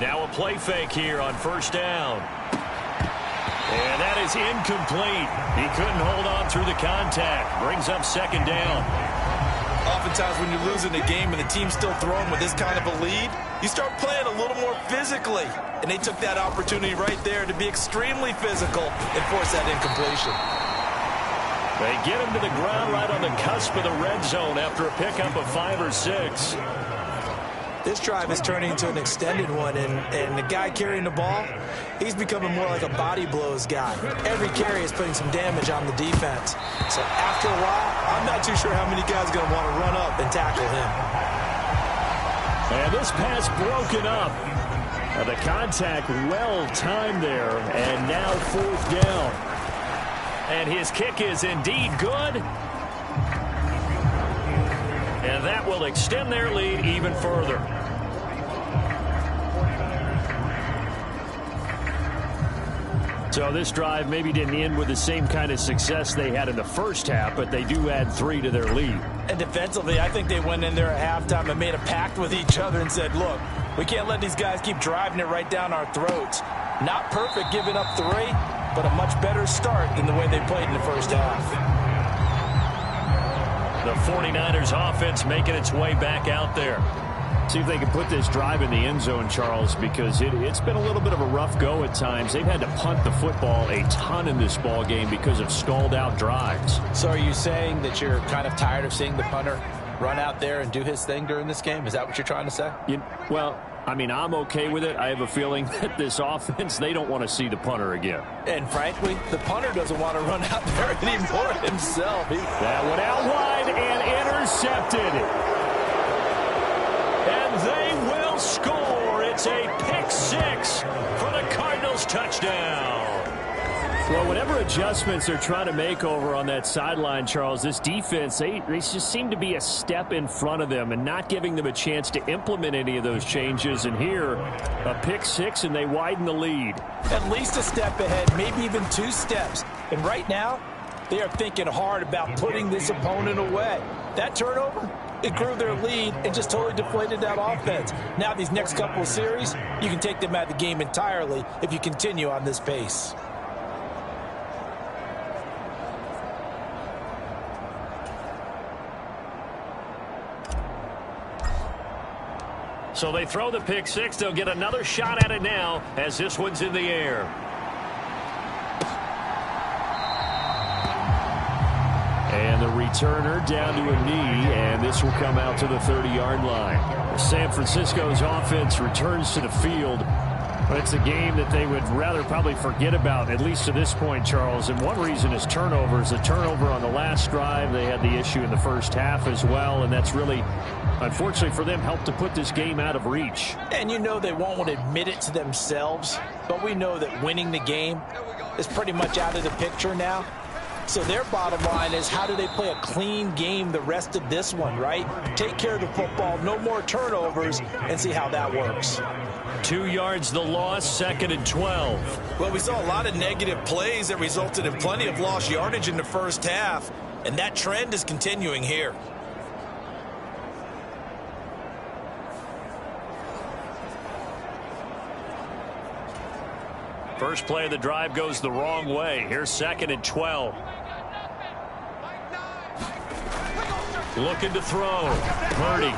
Now a play fake here on 1st down. And that is incomplete. He couldn't hold on through the contact. Brings up 2nd down. Oftentimes when you're losing a game and the team's still throwing with this kind of a lead, you start playing a little more physically. And they took that opportunity right there to be extremely physical and force that incompletion. They get him to the ground right on the cusp of the red zone after a pickup of 5 or 6. This drive is turning into an extended one, and the guy carrying the ball, he's becoming more like a body blows guy. Every carry is putting some damage on the defense. So after a while, I'm not too sure how many guys are going to want to run up and tackle him. And this pass broken up. The contact well timed there, and now 4th down. And his kick is indeed good. And that will extend their lead even further. So this drive maybe didn't end with the same kind of success they had in the first half, but they do add 3 to their lead. And defensively, I think they went in there at halftime and made a pact with each other and said, look, we can't let these guys keep driving it right down our throats. Not perfect giving up 3, but a much better start than the way they played in the first half. The 49ers offense making its way back out there. See if they can put this drive in the end zone, Charles, because it's been a little bit of a rough go at times. They've had to punt the football a ton in this ball game because of stalled-out drives. So are you saying that you're kind of tired of seeing the punter run out there and do his thing during this game? Is that what you're trying to say? Well, I mean, I'm okay with it. I have a feeling that this offense, they don't want to see the punter again. And frankly, the punter doesn't want to run out there anymore himself. That one out wide and intercepted. And they will score. It's a pick 6 for the Cardinals touchdown. Well, whatever adjustments they're trying to make over on that sideline, Charles, this defense, they just seem to be a step in front of them and not giving them a chance to implement any of those changes. And here, a pick 6, and they widen the lead. At least a step ahead, maybe even 2 steps. And right now, they are thinking hard about putting this opponent away. That turnover, it grew their lead and just totally deflated that offense. Now these next couple of series, you can take them out of the game entirely if you continue on this pace. So they throw the pick 6. They'll get another shot at it now as this one's in the air. And the returner down to a knee, and this will come out to the 30-yard line. San Francisco's offense returns to the field, but it's a game that they would rather probably forget about, at least to this point, Charles. And one reason is turnovers. The turnover on the last drive, they had the issue in the first half as well, and that's really, unfortunately for them, helped to put this game out of reach. And you know they won't admit it to themselves, but we know that winning the game is pretty much out of the picture now. So their bottom line is, how do they play a clean game the rest of this one, right? Take care of the football, no more turnovers, and see how that works. 2 yards the loss, 2nd and 12. Well, we saw a lot of negative plays that resulted in plenty of lost yardage in the first half, and that trend is continuing here. First play of the drive goes the wrong way. Here's 2nd and 12. Looking to throw. Purdy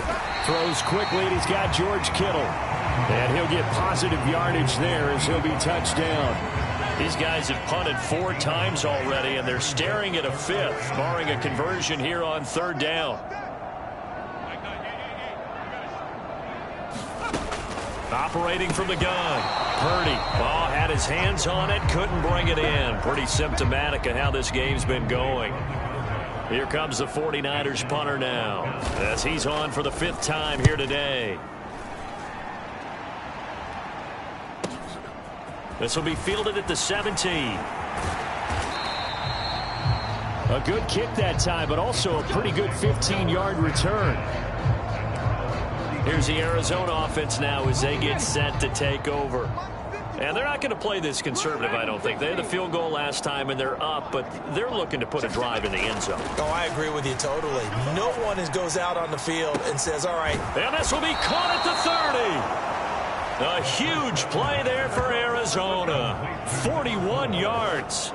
throws quickly, and he's got George Kittle. And he'll get positive yardage there as he'll be touched down. These guys have punted 4 times already, and they're staring at a 5th, barring a conversion here on 3rd down. Operating from the gun. Purdy, had his hands on it, couldn't bring it in. Pretty symptomatic of how this game's been going. Here comes the 49ers punter now, as he's on for the 5th time here today. This will be fielded at the 17. A good kick that time, but also a pretty good 15-yard return. Here's the Arizona offense now as they get set to take over. And they're not going to play this conservative, I don't think. They had the field goal last time, and they're up, but they're looking to put a drive in the end zone. Oh, I agree with you totally. No one goes out on the field and says, all right. And this will be caught at the 30. A huge play there for Arizona. 41 yards.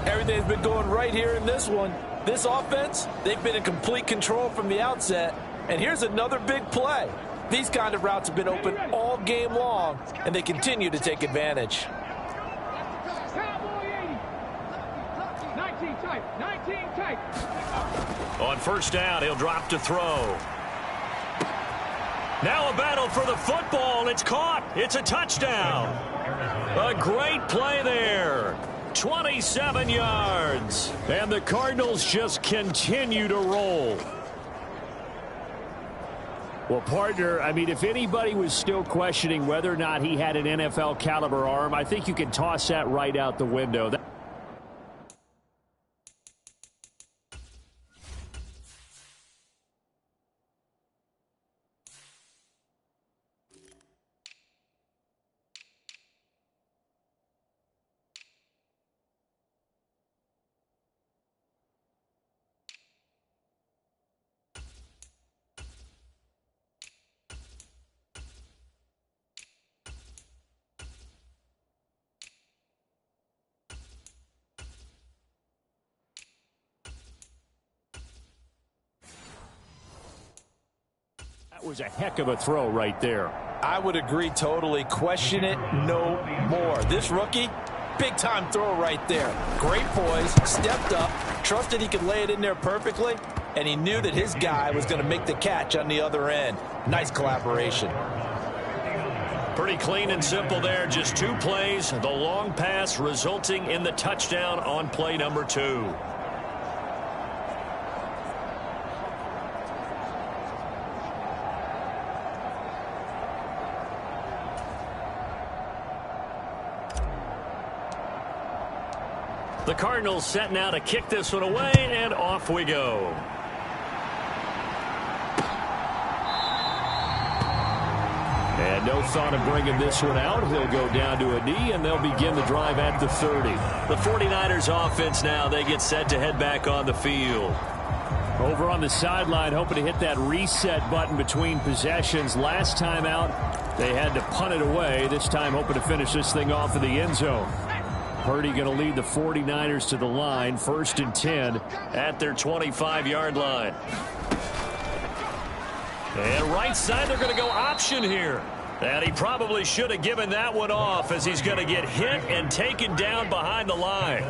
Everything's been going right here in this one. This offense, they've been in complete control from the outset. And here's another big play. These kind of routes have been open all game long, and they continue to take advantage. 19 tight. On 1st down, he'll drop to throw. Now a battle for the football. It's caught. It's a touchdown. A great play there. 27 yards. And the Cardinals just continue to roll. Well, partner, I mean, if anybody was still questioning whether or not he had an NFL caliber arm, I think you can toss that right out the window. That was a heck of a throw right there. I would agree totally. Question it no more. This rookie, big-time throw right there. Great poise, stepped up, trusted he could lay it in there perfectly, and he knew that his guy was going to make the catch on the other end. Nice collaboration. Pretty clean and simple there. Just 2 plays. The long pass resulting in the touchdown on play number 2. The Cardinals set now to kick this one away, and off we go. And no thought of bringing this one out. He'll go down to a knee, and they'll begin the drive at the 30. The 49ers offense now, they get set to head back on the field. Over on the sideline, hoping to hit that reset button between possessions. Last time out, they had to punt it away. This time, hoping to finish this thing off in the end zone. Purdy going to lead the 49ers to the line, 1st and 10 at their 25-yard line. And right side, they're going to go option here. And he probably should have given that one off, as he's going to get hit and taken down behind the line.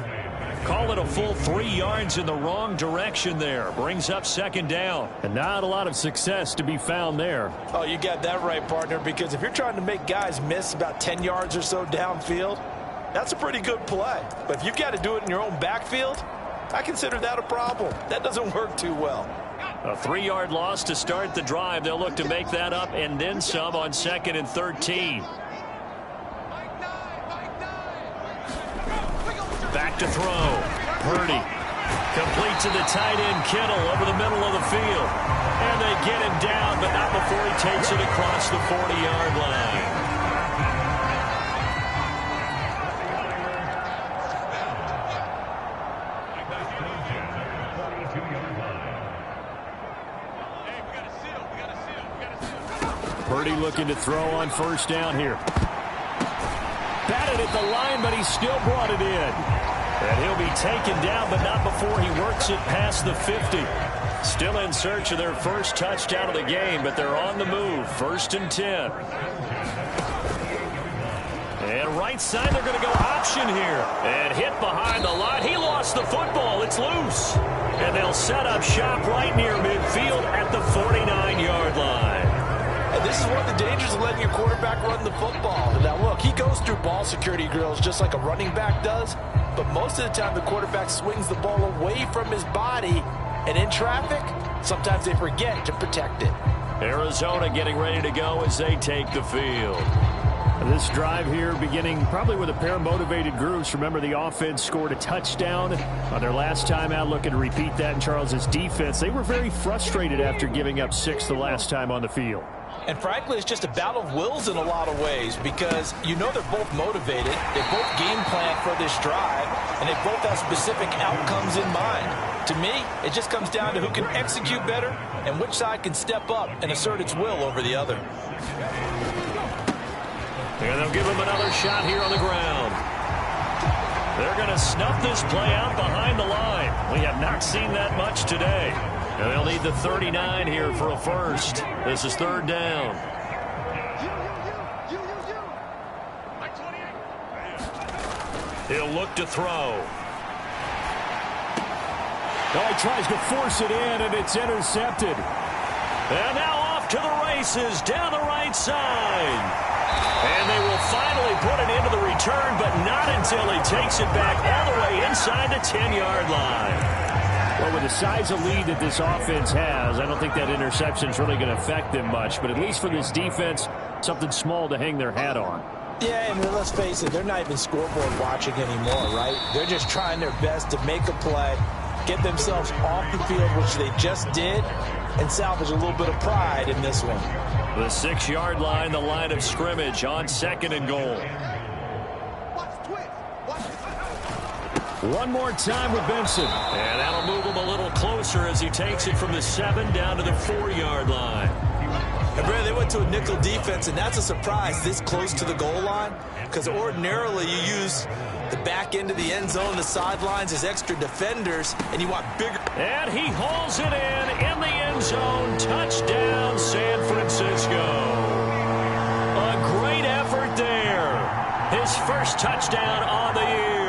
Call it a full 3 yards in the wrong direction there. Brings up 2nd down. And not a lot of success to be found there. Oh, you got that right, partner, because if you're trying to make guys miss about 10 yards or so downfield, that's a pretty good play. But if you've got to do it in your own backfield, I consider that a problem. That doesn't work too well. A 3-yard loss to start the drive. They'll look to make that up and then some on 2nd and 13. to throw. Purdy. Complete to the tight end, Kittle, over the middle of the field. And they get him down, but not before he takes it across the 40-yard line. Purdy looking to throw on first down here. Batted at the line, but he still brought it in. And he'll be taken down, but not before he works it past the 50. Still in search of their first touchdown of the game, but they're on the move. 1st and 10. And right side, they're going to go option here. And hit behind the line. He lost the football. It's loose. And they'll set up shop right near midfield at the 49-yard line. And this is one of the dangers of letting your quarterback run the football. Now, look, he goes through ball security drills just like a running back does. But most of the time, the quarterback swings the ball away from his body. And in traffic, sometimes they forget to protect it. Arizona getting ready to go as they take the field. This drive here beginning probably with a pair of motivated groups. Remember, the offense scored a touchdown on their last time out. Looking to repeat that in Charles's defense. They were very frustrated after giving up 6 the last time on the field. And frankly, it's just a battle of wills in a lot of ways because you know they're both motivated. They both game plan for this drive, and they both have specific outcomes in mind. To me, it just comes down to who can execute better and which side can step up and assert its will over the other. And they'll give him another shot here on the ground. They're going to snuff this play out behind the line. We have not seen that much today. And they'll need the 39 here for a first. This is 3rd down. He'll look to throw. Oh, he tries to force it in, and it's intercepted. And now off to the races down the right side. And they will finally put it into the return, but not until he takes it back all the way inside the 10-yard line. Well, with the size of lead that this offense has, I don't think that interception is really going to affect them much. But at least for this defense, something small to hang their hat on. Yeah, and let's face it, they're not even scoreboard watching anymore, right? They're just trying their best to make a play, get themselves off the field, which they just did, and salvage a little bit of pride in this one. The 6-yard line, the line of scrimmage on 2nd and goal. One more time with Benson. And that'll move him a little closer as he takes it from the 7 down to the 4-yard line. And Brad, they went to a nickel defense, and that's a surprise this close to the goal line, because ordinarily you use the back end of the end zone, the sidelines as extra defenders, and you want bigger. And he hauls it in the end zone. Touchdown, San Francisco. A great effort there. His first touchdown on the year.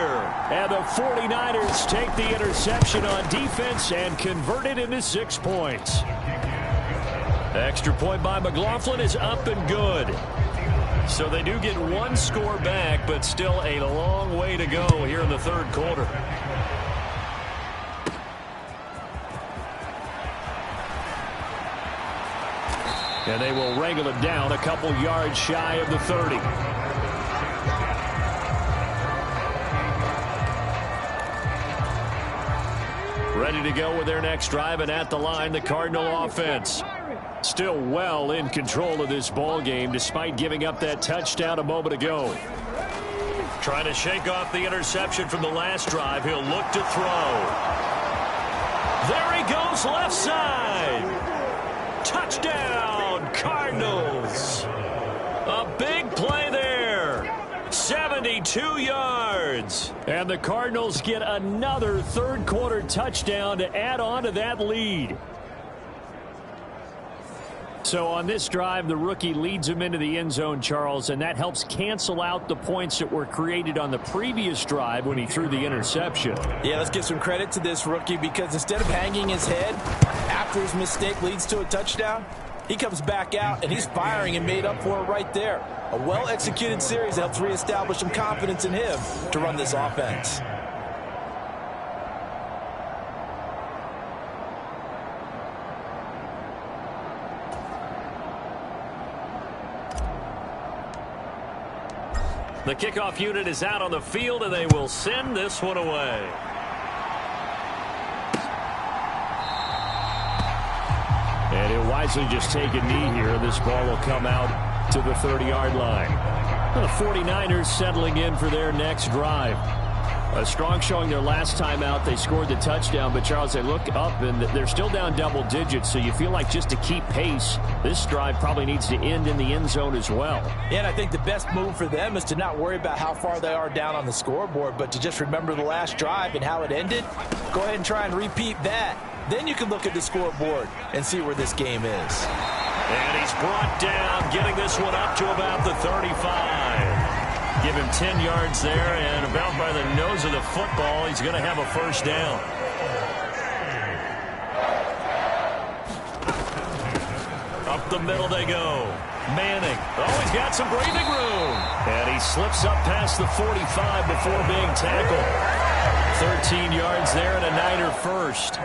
And the 49ers take the interception on defense and convert it into 6 points. Extra point by McLaughlin is up and good. So they do get 1 score back, but still a long way to go here in the 3rd quarter. And they will wrangle it down a couple yards shy of the 30. Ready to go with their next drive, and at the line, the Cardinal offense. Still well in control of this ball game, despite giving up that touchdown a moment ago. Trying to shake off the interception from the last drive. He'll look to throw. There he goes, left side. Touchdown, Cardinals. A big play there. 72 yards. And the Cardinals get another 3rd quarter touchdown to add on to that lead. So on this drive, the rookie leads him into the end zone, Charles, and that helps cancel out the points that were created on the previous drive when he threw the interception. Yeah, let's give some credit to this rookie, because instead of hanging his head after his mistake leads to a touchdown, he comes back out and he's firing and made up for it right there. A well-executed series helps reestablish some confidence in him to run this offense. The kickoff unit is out on the field, and they will send this one away. And he'll wisely just take a knee here. This ball will come out to the 30-yard line. The 49ers settling in for their next drive. A strong showing their last time out. They scored the touchdown, but Charles, they look up and they're still down double digits, so you feel like just to keep pace, this drive probably needs to end in the end zone as well. Yeah, and I think the best move for them is to not worry about how far they are down on the scoreboard, but to just remember the last drive and how it ended. Go ahead and try and repeat that. Then you can look at the scoreboard and see where this game is. And he's brought down, getting this one up to about the 35. Give him 10 yards there, and about by the nose of the football, he's going to have a first down. Up the middle they go. Manning. Oh, he's got some breathing room. And he slips up past the 45 before being tackled. 13 yards there and a Niner first.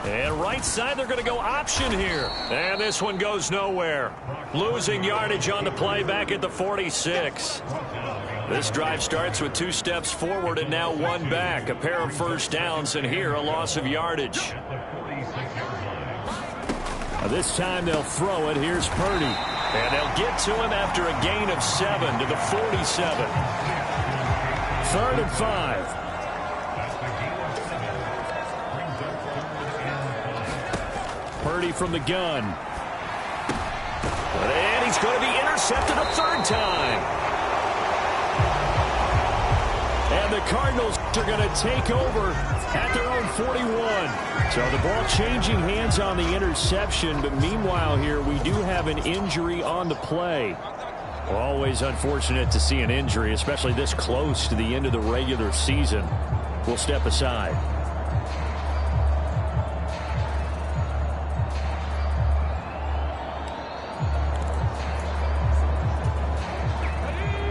And right side, they're going to go option here. And this one goes nowhere. Losing yardage on the play back at the 46. This drive starts with 2 steps forward and now 1 back. A pair of first downs, and here a loss of yardage. This time they'll throw it. Here's Purdy. And they'll get to him after a gain of 7 to the 47. 3rd and 5. Purdy from the gun. And he's going to be intercepted a 3rd time. And the Cardinals are going to take over at their own 41. So the ball changing hands on the interception, but meanwhile here we do have an injury on the play. Always unfortunate to see an injury, especially this close to the end of the regular season. We'll step aside.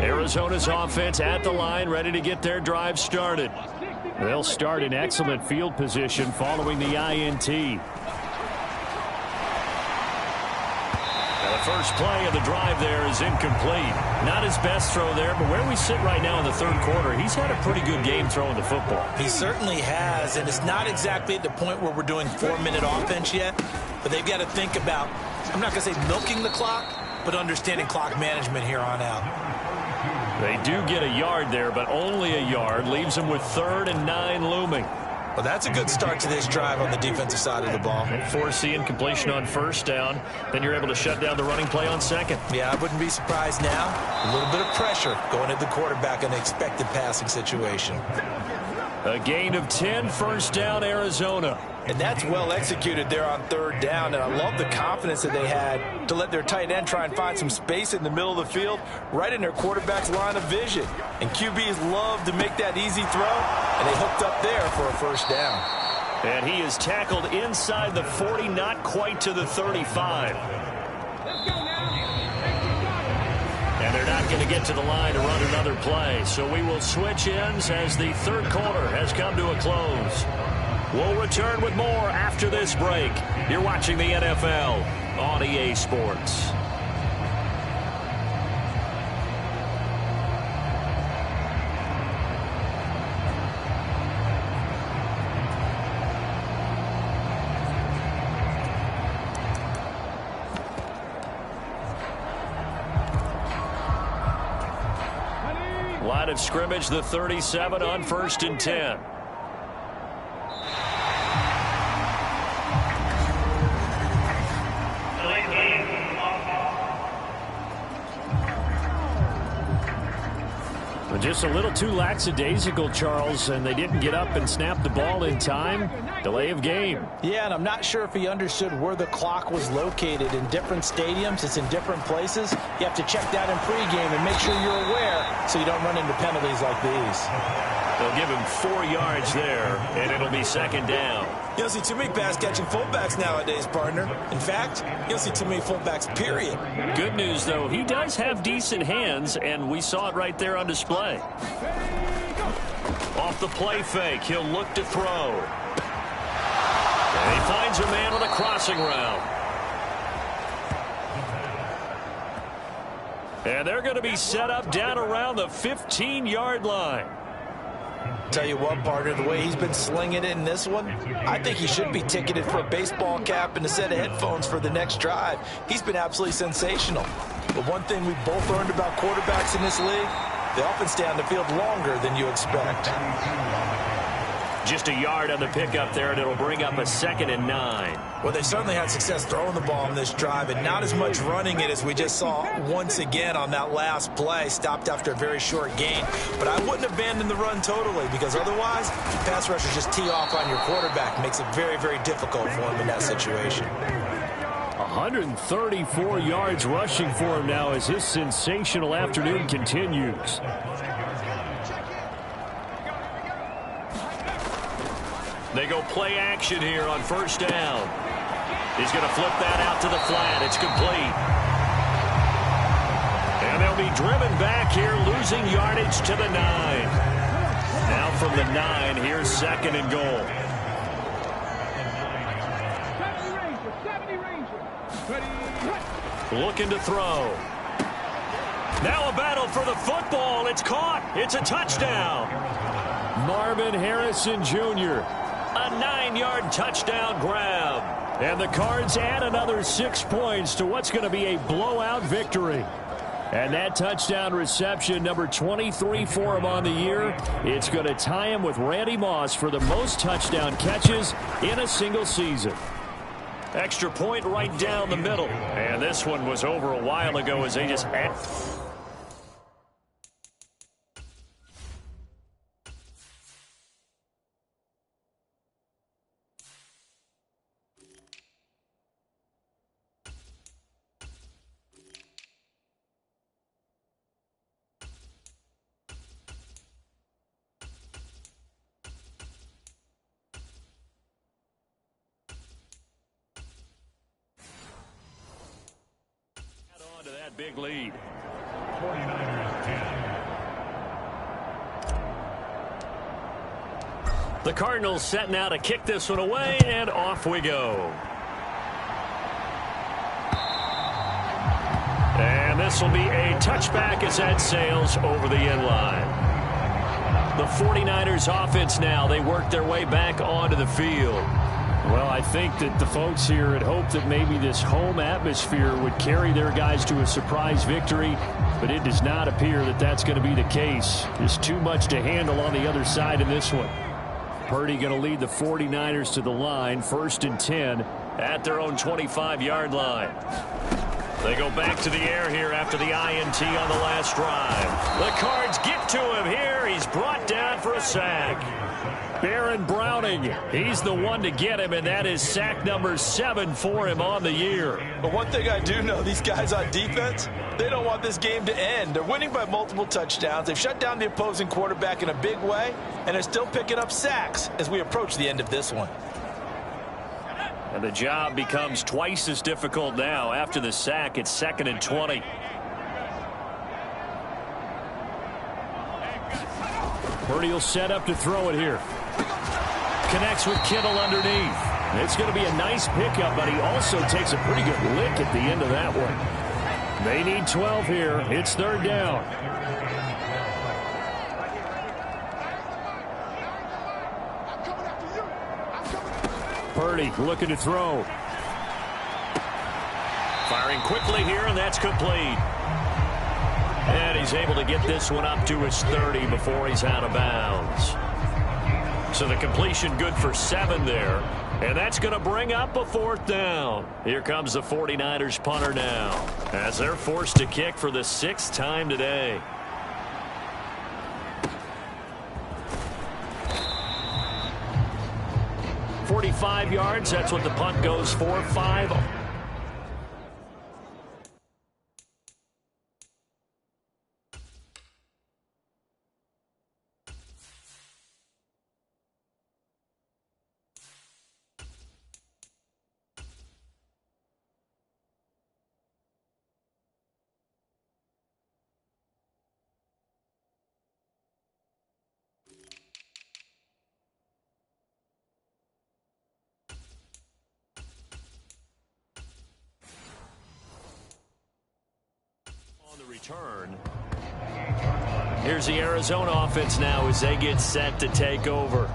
Arizona's offense at the line, ready to get their drive started. They'll start in excellent field position following the INT. Now the first play of the drive there is incomplete. Not his best throw there, but where we sit right now in the 3rd quarter, he's had a pretty good game throwing the football. He certainly has, and it's not exactly at the point where we're doing 4-minute offense yet, but they've got to think about, I'm not going to say milking the clock, but understanding clock management here on out. They do get a yard there, but only a yard. Leaves them with 3rd and 9 looming. Well, that's a good start to this drive on the defensive side of the ball. Foreseeing completion on 1st down. Then you're able to shut down the running play on 2nd. Yeah, I wouldn't be surprised now. A little bit of pressure going at the quarterback in an expected passing situation. A gain of 10, 1st down, Arizona. And that's well executed there on 3rd down. And I love the confidence that they had to let their tight end try and find some space in the middle of the field, right in their quarterback's line of vision. And QBs love to make that easy throw, and they hooked up there for a 1st down. And he is tackled inside the 40, not quite to the 35. And they're not going to get to the line to run another play. So we will switch ends as the 3rd quarter has come to a close. We'll return with more after this break. You're watching the NFL on EA Sports. Line of scrimmage, the 37 on 1st and 10. Just a little too lackadaisical, Charles, and they didn't get up and snap the ball in time. Delay of game. Yeah, and I'm not sure if he understood where the clock was located. In different stadiums, it's in different places. You have to check that in pregame and make sure you're aware so you don't run into penalties like these. They'll give him 4 yards there, and it'll be 2nd down. You don't see too many pass-catching fullbacks nowadays, partner. In fact, you don't see too many fullbacks, period. Good news, though, he does have decent hands, and we saw it right there on display. Off the play fake, he'll look to throw. And he finds a man on the crossing route. And they're going to be set up down around the 15-yard line. Tell you what, partner, the way he's been slinging it in this one, I think he should be ticketed for a baseball cap and a set of headphones for the next drive. He's been absolutely sensational. But one thing we both learned about quarterbacks in this league, they often stay on the field longer than you expect. Just a yard on the pickup there, and it'll bring up a 2nd and 9. Well, they certainly had success throwing the ball on this drive, and not as much running it as we just saw once again on that last play. Stopped after a very short gain. But I wouldn't abandon the run totally, because otherwise, pass rushers just tee off on your quarterback. Makes it very, very difficult for him in that situation. 134 yards rushing for him now as his sensational afternoon continues. They go play action here on 1st down. He's going to flip that out to the flat. It's complete. And they'll be driven back here, losing yardage to the 9. Now from the 9, here's 2nd and goal. Looking to throw. Now a battle for the football. It's caught. It's a touchdown. Marvin Harrison Jr. A 9-yard touchdown grab. And the Cards add another 6 points to what's going to be a blowout victory. And that touchdown reception, number 23 for him on the year, it's going to tie him with Randy Moss for the most touchdown catches in a single season. Extra point right down the middle. And this one was over a while ago as they just... to that big lead. 49ers 10. The Cardinals setting out to kick this one away, and off we go. And this will be a touchback as that sails over the end line. The 49ers offense now, they work their way back onto the field. Well, I think that the folks here had hoped that maybe this home atmosphere would carry their guys to a surprise victory, but it does not appear that that's going to be the case. There's too much to handle on the other side in this one. Purdy going to lead the 49ers to the line, 1st and 10. At their own 25-yard line. They go back to the air here after the INT on the last drive. The Cards get to him here. He's brought down for a sack. Baron Browning, he's the one to get him, and that is sack number 7 for him on the year. But one thing I do know, these guys on defense, they don't want this game to end. They're winning by multiple touchdowns. They've shut down the opposing quarterback in a big way, and they're still picking up sacks as we approach the end of this one. And the job becomes twice as difficult now. After the sack, it's 2nd and 20. Purdy will set up to throw it here. Connects with Kittle underneath. It's going to be a nice pickup, but he also takes a pretty good lick at the end of that one. They need 12 here. It's 3rd down. Purdy looking to throw. Firing quickly here, and that's complete. And he's able to get this one up to his 30 before he's out of bounds. So the completion good for 7 there. And that's going to bring up a 4th down. Here comes the 49ers punter now, as they're forced to kick for the 6th time today. .45 yards, that's what the punt goes for. 5. return. Here's the Arizona offense now as they get set to take over.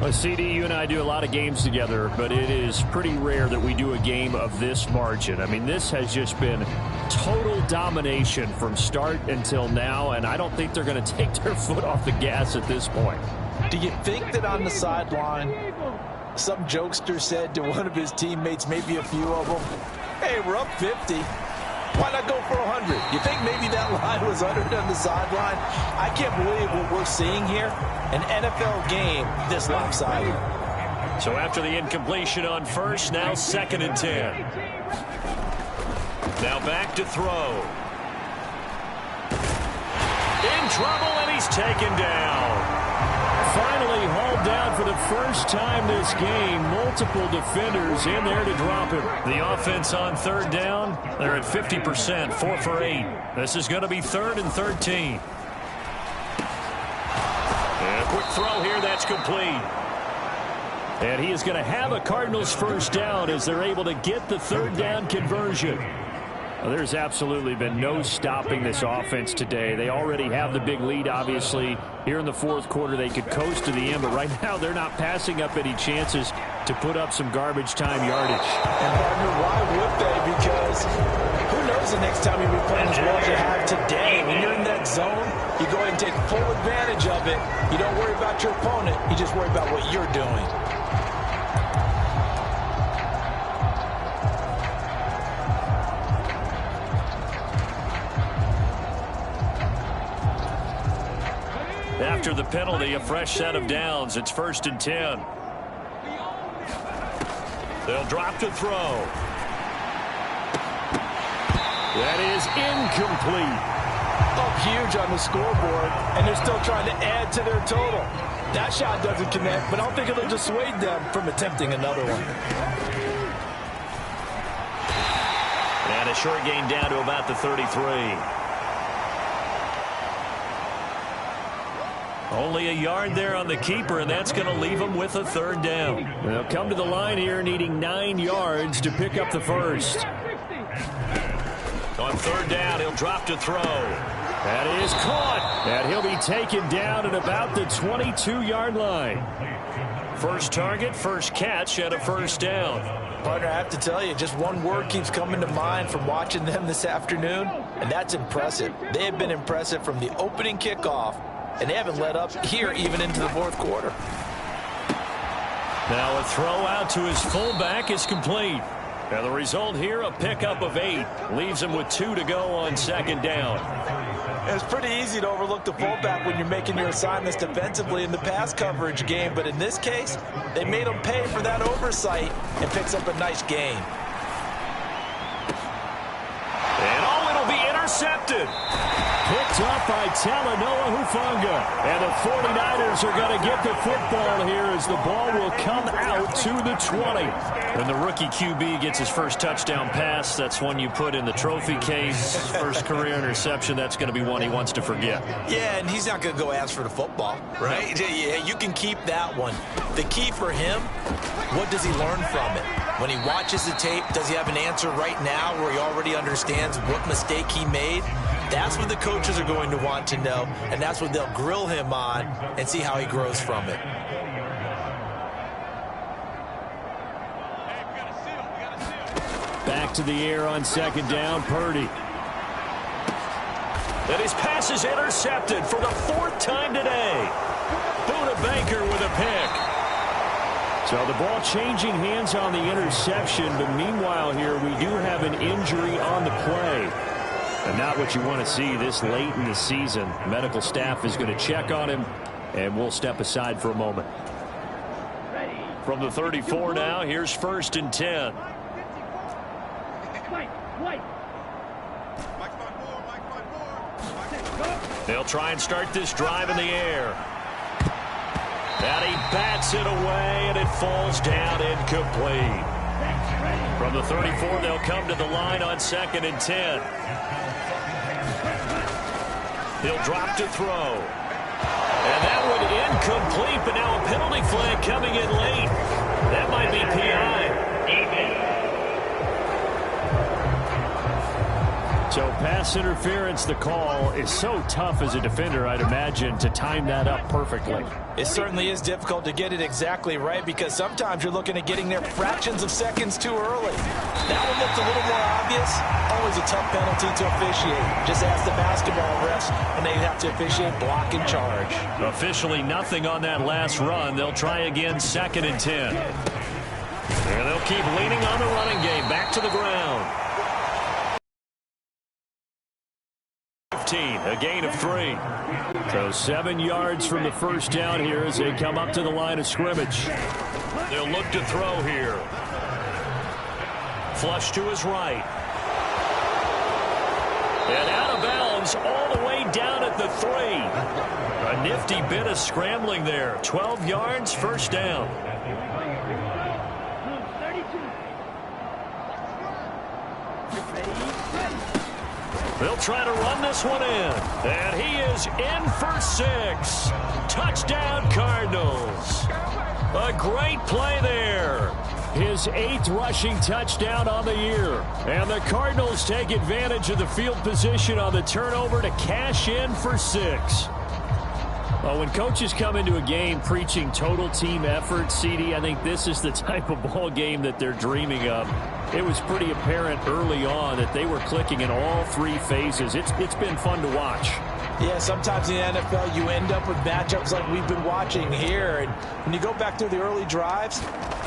Well, CD, you and I do a lot of games together, but it is pretty rare that we do a game of this margin. I mean, this has just been total domination from start until now, and I don't think they're going to take their foot off the gas at this point. Do you think that on the sideline, some jokester said to one of his teammates, maybe a few of them, hey, we're up 50. Why not go for 100? You think maybe that line was uttered on the sideline? I can't believe what we're seeing here. An NFL game this lopsided. So after the incompletion on first, now 2nd and 10. Now back to throw. In trouble, and he's taken down. Finally hauled down for the first time this game. Multiple defenders in there to drop him. The offense on 3rd down, they're at 50%, 4 for 8. This is going to be 3rd and 13. And a quick throw here, that's complete. And he is going to have a Cardinals first down as they're able to get the 3rd down conversion. Well, there's absolutely been no stopping this offense today. They already have the big lead, obviously. Here in the 4th quarter, they could coast to the end, but right now they're not passing up any chances to put up some garbage time yardage. And, partner, why would they? Because who knows the next time you'll be playing as well as you have today. When you're in that zone, you go ahead and take full advantage of it. You don't worry about your opponent. You just worry about what you're doing. After the penalty, a fresh set of downs. It's 1st and 10. They'll drop to throw. That is incomplete. Up huge on the scoreboard, and they're still trying to add to their total. That shot doesn't connect, but I don't think it'll dissuade them from attempting another one. And a short gain down to about the 33. Only a yard there on the keeper, and that's going to leave them with a 3rd down. They'll come to the line here needing 9 yards to pick up the first. On 3rd down, he'll drop to throw. That is caught. And he'll be taken down at about the 22-yard line. First target, first catch, and a 1st down. Partner, I have to tell you, just one word keeps coming to mind from watching them this afternoon, and that's impressive. They have been impressive from the opening kickoff, and they haven't let up here even into the 4th quarter. Now a throw out to his fullback is complete. And the result here, a pickup of 8. Leaves him with 2 to go on 2nd down. It's pretty easy to overlook the fullback when you're making your assignments defensively in the pass coverage game. But in this case, they made him pay for that oversight and picks up a nice gain. And it'll be intercepted. Picked up by Talanoa Hufanga. And the 49ers are going to get the football here as the ball will come out to the 20. When the rookie QB gets his first touchdown pass, that's one you put in the trophy case. First career interception, that's going to be one he wants to forget. Yeah, and he's not going to go ask for the football, right? No. Yeah, you can keep that one. The key for him, what does he learn from it? When he watches the tape, does he have an answer right now where he already understands what mistake he made? That's what the coaches are going to want to know, and that's what they'll grill him on and see how he grows from it. Back to the air on 2nd down, Purdy. And his pass is intercepted for the 4th time today. Buda Baker with a pick. So the ball changing hands on the interception, but meanwhile here we do have an injury on the play. And not what you want to see this late in the season. Medical staff is going to check on him, and we'll step aside for a moment. From the 34 now, here's 1st and 10. They'll try and start this drive in the air. And he bats it away, and it falls down incomplete. From the 34, they'll come to the line on 2nd and 10. He'll drop to throw. And that one incomplete, but now a penalty flag coming in late. That might be PI. So pass interference, the call is so tough as a defender, I'd imagine, to time that up perfectly. It certainly is difficult to get it exactly right because sometimes you're looking at getting there fractions of seconds too early. That one looked a little more obvious. Always a tough penalty to officiate. Just ask the basketball refs when they have to officiate block and charge. Officially nothing on that last run. They'll try again, 2nd and 10. And they'll keep leaning on the running game. Back to the ground. 15, a gain of 3. So 7 yards from the first down here as they come up to the line of scrimmage. They'll look to throw here. Flush to his right. And out of bounds all the way down at the 3. A nifty bit of scrambling there. 12 yards, first down. They'll try to run this one in. And he is in for 6. Touchdown, Cardinals. A great play there. His 8th rushing touchdown on the year. And the Cardinals take advantage of the field position on the turnover to cash in for 6. Well, when coaches come into a game preaching total team effort, CD, I think this is the type of ball game that they're dreaming of. It was pretty apparent early on that they were clicking in all 3 phases. It's been fun to watch. Yeah, sometimes in the NFL you end up with matchups like we've been watching here. And when you go back through the early drives,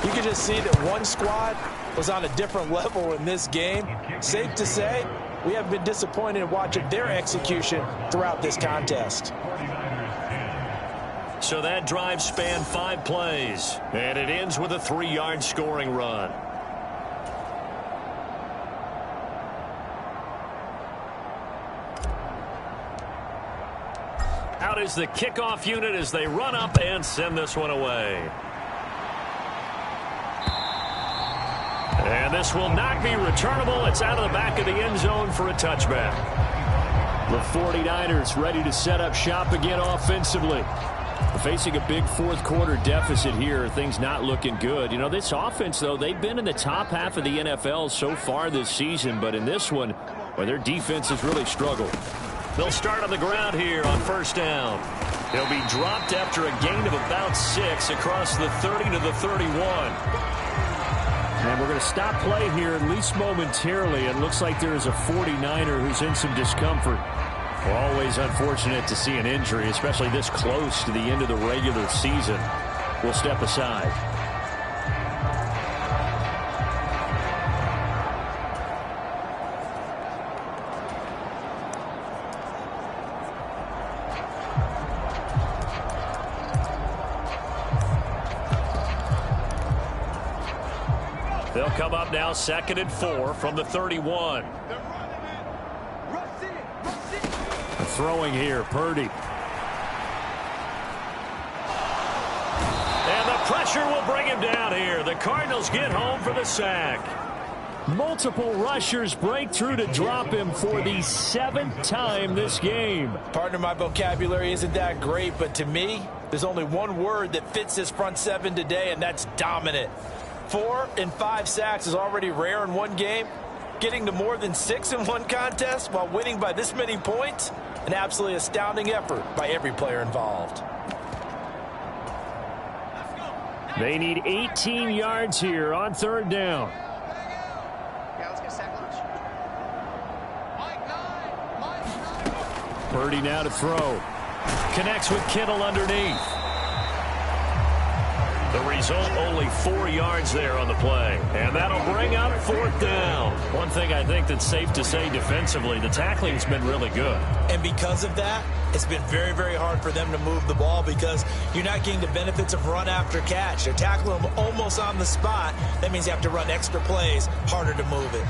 you can just see that one squad was on a different level in this game. Safe to say, we haven't been disappointed in watching their execution throughout this contest. So that drive spanned 5 plays. And it ends with a 3-yard scoring run. Out is the kickoff unit as they run up and send this one away. And this will not be returnable. It's out of the back of the end zone for a touchback. The 49ers ready to set up shop again offensively. Facing a big fourth-quarter deficit here, things not looking good. You know, this offense, though, they've been in the top half of the NFL so far this season, but in this one, well, their defense has really struggled. They'll start on the ground here on first down. He'll be dropped after a gain of about 6 across the 30 to the 31. And we're going to stop play here, at least momentarily. It looks like there is a 49er who's in some discomfort. Well, always unfortunate to see an injury, especially this close to the end of the regular season. We'll step aside. They'll come up now 2nd and 4 from the 31. Throwing here, Purdy. And the pressure will bring him down here. The Cardinals get home for the sack. Multiple rushers break through to drop him for the 7th time this game. Partner, my vocabulary isn't that great, but to me, there's only one word that fits this front 7 today, and that's dominant. 4 and 5 sacks is already rare in one game. Getting to more than 6 in one contest while winning by this many points, an absolutely astounding effort by every player involved. They need 18 yards here on 3rd down. Purdy now to throw. Connects with Kittle underneath. The result, only 4 yards there on the play. And that'll bring up 4th down. One thing I think that's safe to say defensively, the tackling's been really good. And because of that, it's been very, very hard for them to move the ball because you're not getting the benefits of run after catch. They're tackling them almost on the spot. That means you have to run extra plays, harder to move it.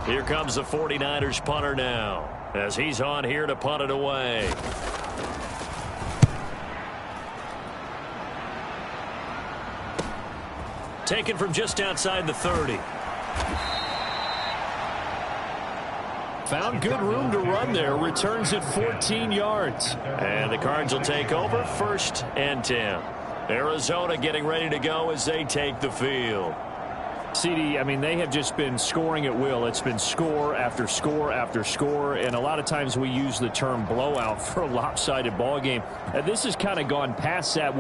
Here comes the 49ers punter now as he's on here to punt it away. Taken from just outside the 30. Found good room to run there. Returns it 14 yards. And the Cards will take over 1st and 10. Arizona getting ready to go as they take the field. CD, I mean, they have just been scoring at will. It's been score after score after score, and a lot of times we use the term blowout for a lopsided ball game. This has kind of gone past that.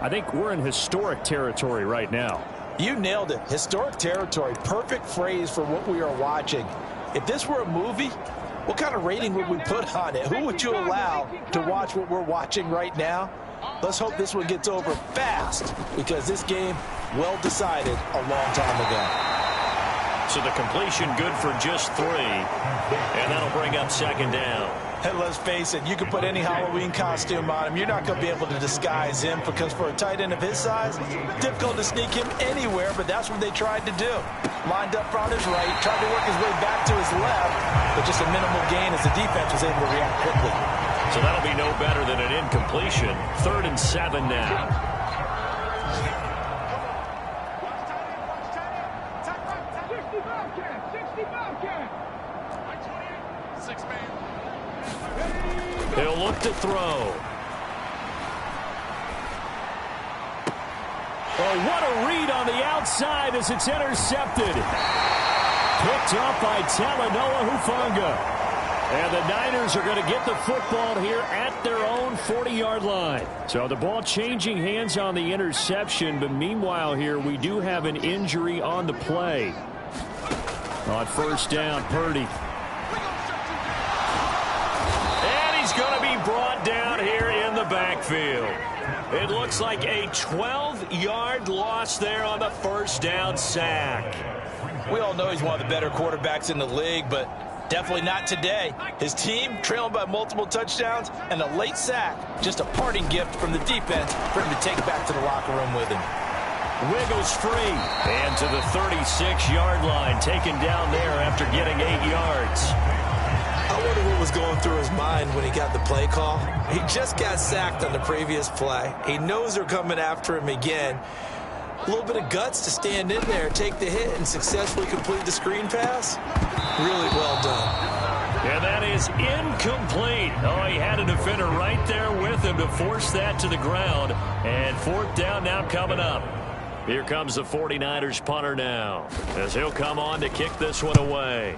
I think we're in historic territory right now. You nailed it. Historic territory. Perfect phrase for what we are watching. If this were a movie, what kind of rating would we put on it? Who would you allow to watch what we're watching right now? Let's hope this one gets over fast, because this game, well decided a long time ago. So the completion good for just 3, and that'll bring up 2nd down. And let's face it, you can put any Halloween costume on him. You're not going to be able to disguise him, because for a tight end of his size, difficult to sneak him anywhere, but that's what they tried to do. Lined up on his right, tried to work his way back to his left, but just a minimal gain as the defense was able to react quickly. So that'll be no better than an incompletion. 3rd and 7 now. He'll look to throw. Oh, what a read on the outside as it's intercepted. Picked off by Talanoa Hufanga. And the Niners are going to get the football here at their own 40-yard line. So the ball changing hands on the interception, but meanwhile here we do have an injury on the play. On 1st down, Purdy. And he's going to be brought down here in the backfield. It looks like a 12-yard loss there on the 1st down sack. We all know he's one of the better quarterbacks in the league, but definitely not today. His team trailing by multiple touchdowns and a late sack. Just a parting gift from the defense for him to take back to the locker room with him. Wiggles free. And to the 36-yard line, taken down there after getting 8 yards. I wonder what was going through his mind when he got the play call. He just got sacked on the previous play. He knows they're coming after him again. A little bit of guts to stand in there, take the hit, and successfully complete the screen pass. Really well done. And that is incomplete. Oh, he had a defender right there with him to force that to the ground. And 4th down now coming up. Here comes the 49ers punter now, as he'll come on to kick this one away.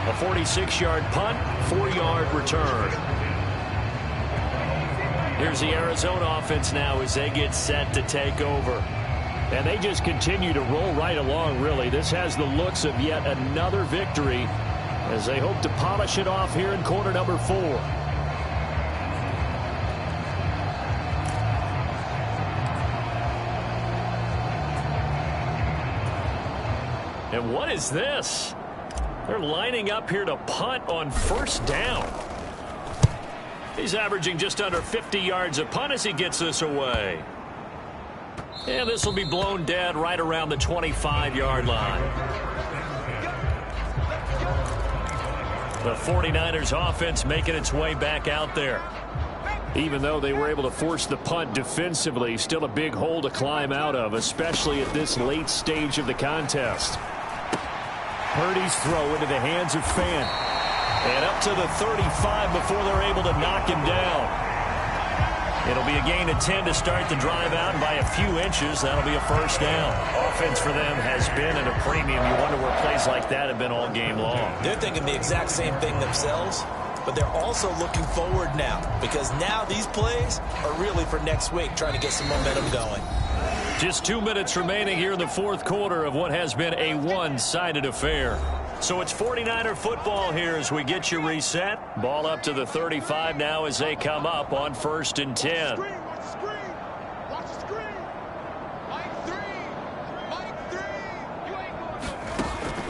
A 46-yard punt, 4-yard return. Here's the Arizona offense now as they get set to take over. And they just continue to roll right along, really. This has the looks of yet another victory as they hope to polish it off here in quarter number 4. And what is this? They're lining up here to punt on 1st down. He's averaging just under 50 yards a punt as he gets this away. And this will be blown dead right around the 25-yard line. The 49ers offense making its way back out there. Even though they were able to force the punt defensively, still a big hole to climb out of, especially at this late stage of the contest. Purdy's throw into the hands of Fant. And up to the 35 before they're able to knock him down. It'll be a gain of 10 to start the drive out, and by a few inches, that'll be a 1st down. Offense for them has been at a premium. You wonder where plays like that have been all game long. They're thinking the exact same thing themselves, but they're also looking forward now, because now these plays are really for next week, trying to get some momentum going. Just 2 minutes remaining here in the 4th quarter of what has been a one-sided affair. So it's 49er football here as we get you reset. Ball up to the 35 now as they come up on 1st and 10.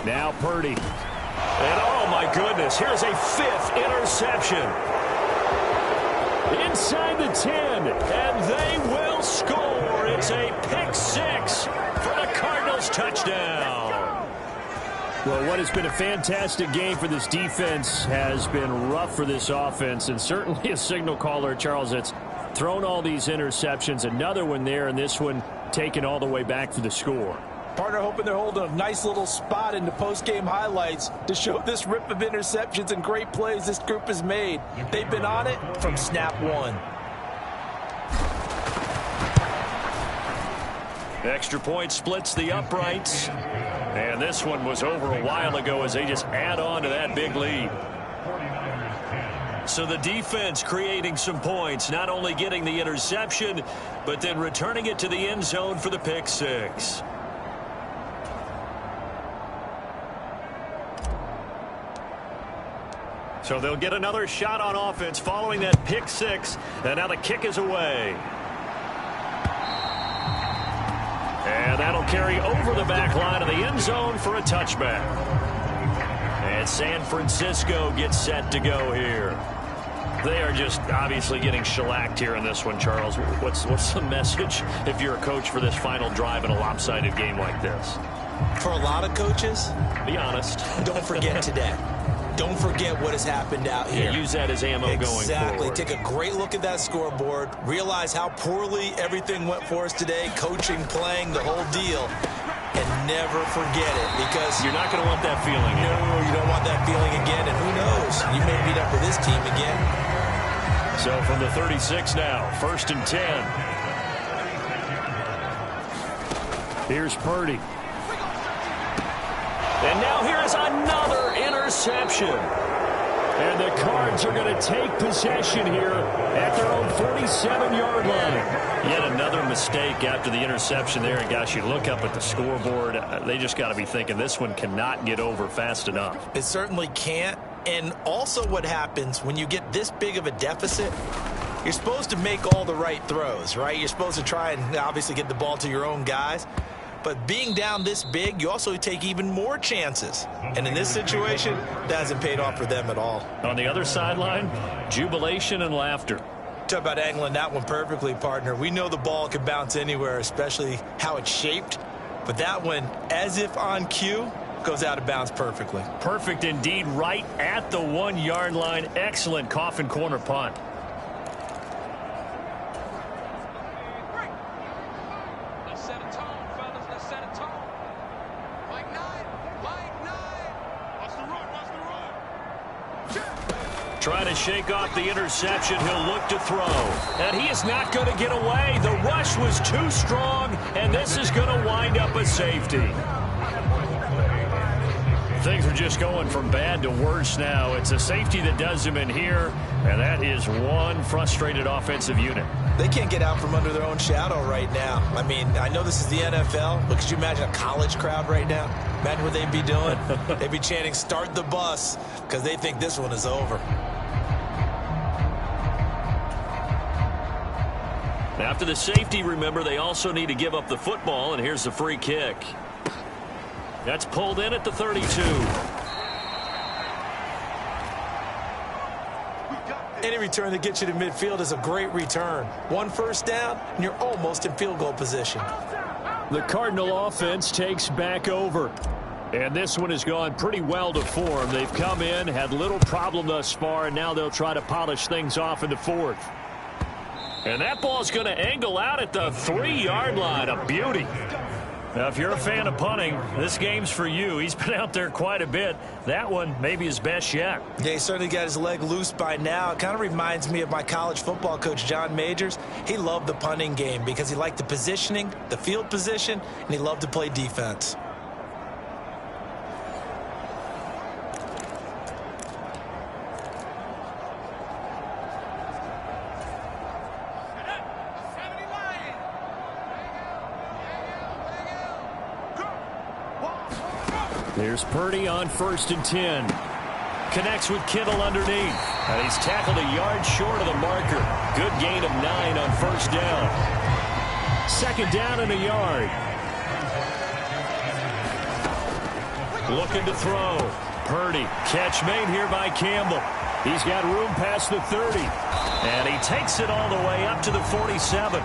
Now Purdy. And oh my goodness, here's a 5th interception. Inside the 10, and they will score. It's a pick-6 for the Cardinals touchdown. Well, what has been a fantastic game for this defense has been rough for this offense, and certainly a signal caller, Charles, that's thrown all these interceptions. Another one there, and this one taken all the way back for the score. Partner hoping they're holding a nice little spot in the post-game highlights to show this rip of interceptions and great plays this group has made. They've been on it from snap one. Extra point splits the uprights. And this one was over a while ago as they just add on to that big lead. So the defense creating some points, not only getting the interception, but then returning it to the end zone for the pick six. So they'll get another shot on offense following that pick six. And now the kick is away. And that'll carry over the back line of the end zone for a touchback. And San Francisco gets set to go here. They are just obviously getting shellacked here in this one, Charles. What's the message if you're a coach for this final drive in a lopsided game like this? For a lot of coaches, be honest. Don't forget today. Don't forget what has happened out here. Yeah, use that as ammo going forward. Exactly. Take a great look at that scoreboard. Realize how poorly everything went for us today. Coaching, playing, the whole deal. And never forget it, because you're not going to want that feeling. No, you don't want that feeling again. And who knows? You may meet up with this team again. So from the 36 now, 1st and 10. Here's Purdy. And now here is another interception. And the Cards are going to take possession here at their own 47-yard line. Yet another mistake after the interception there. And, gosh, you look up at the scoreboard. They just got to be thinking this one cannot get over fast enough. It certainly can't. And also what happens when you get this big of a deficit, you're supposed to make all the right throws, right? You're supposed to try and obviously get the ball to your own guys. But being down this big, you also take even more chances. And in this situation, that hasn't paid off for them at all. On the other sideline, jubilation and laughter. Talk about angling that one perfectly, partner. We know the ball can bounce anywhere, especially how it's shaped. But that one, as if on cue, goes out of bounds perfectly. Perfect indeed, right at the 1-yard line. Excellent coffin corner punt. Trying to shake off the interception. He'll look to throw. And he is not going to get away. The rush was too strong, and this is going to wind up a safety. Things are just going from bad to worse now. It's a safety that does him in here, and that is one frustrated offensive unit. They can't get out from under their own shadow right now. I mean, I know this is the NFL, but could you imagine a college crowd right now? Imagine what they'd be doing. They'd be chanting, "Start the bus," because they think this one is over. After the safety, remember, they also need to give up the football, and here's the free kick. That's pulled in at the 32. Any return that gets you to midfield is a great return. 1 first down, and you're almost in field goal position. The Cardinal offense takes back over. And this one has gone pretty well to form. They've come in, had little problem thus far, and now they'll try to polish things off in the 4th. And that ball's going to angle out at the 3-yard line. A beauty. Now, if you're a fan of punting, this game's for you. He's been out there quite a bit. That one maybe his best yet. Yeah, he certainly got his leg loose by now. It kind of reminds me of my college football coach, John Majors. He loved the punting game because he liked the positioning, the field position, and he loved to play defense. Here's Purdy on 1st and 10. Connects with Kittle underneath. And he's tackled a yard short of the marker. Good gain of 9 on 1st down. 2nd down and a yard. Looking to throw. Purdy. Catch made here by Campbell. He's got room past the 30. And he takes it all the way up to the 47.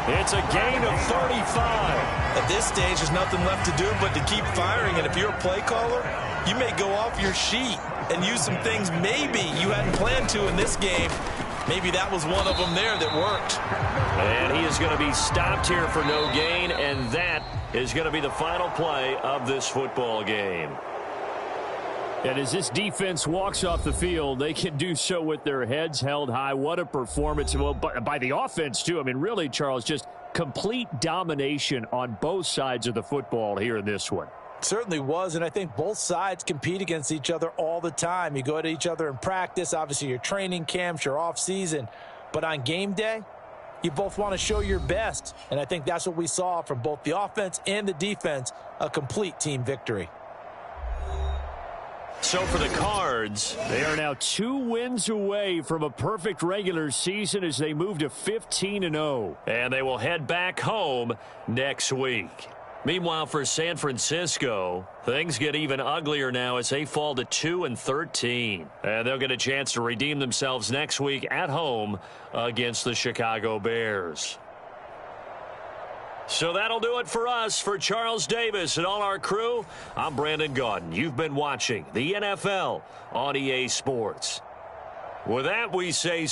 It's a gain of 35. At this stage, there's nothing left to do but to keep firing. And if you're a play caller, you may go off your sheet and use some things maybe you hadn't planned to in this game Maybe that was one of them there that worked. And he is going to be stopped here for no gain, and that is going to be the final play of this football game. And as this defense walks off the field, they can do so with their heads held high. What a performance. Well, by the offense, too. I mean, really, Charles, just complete domination on both sides of the football here in this one. Certainly was, and I think both sides compete against each other all the time. You go at each other in practice, obviously your training camps, your off-season, but on game day, you both want to show your best, and I think that's what we saw from both the offense and the defense, a complete team victory. So for the Cards, they are now 2 wins away from a perfect regular season as they move to 15-0. And they will head back home next week. Meanwhile, for San Francisco, things get even uglier now as they fall to 2-13. And they'll get a chance to redeem themselves next week at home against the Chicago Bears. So that'll do it for us. For Charles Davis and all our crew, I'm Brandon Gaudin. You've been watching the NFL on EA Sports. With that, we say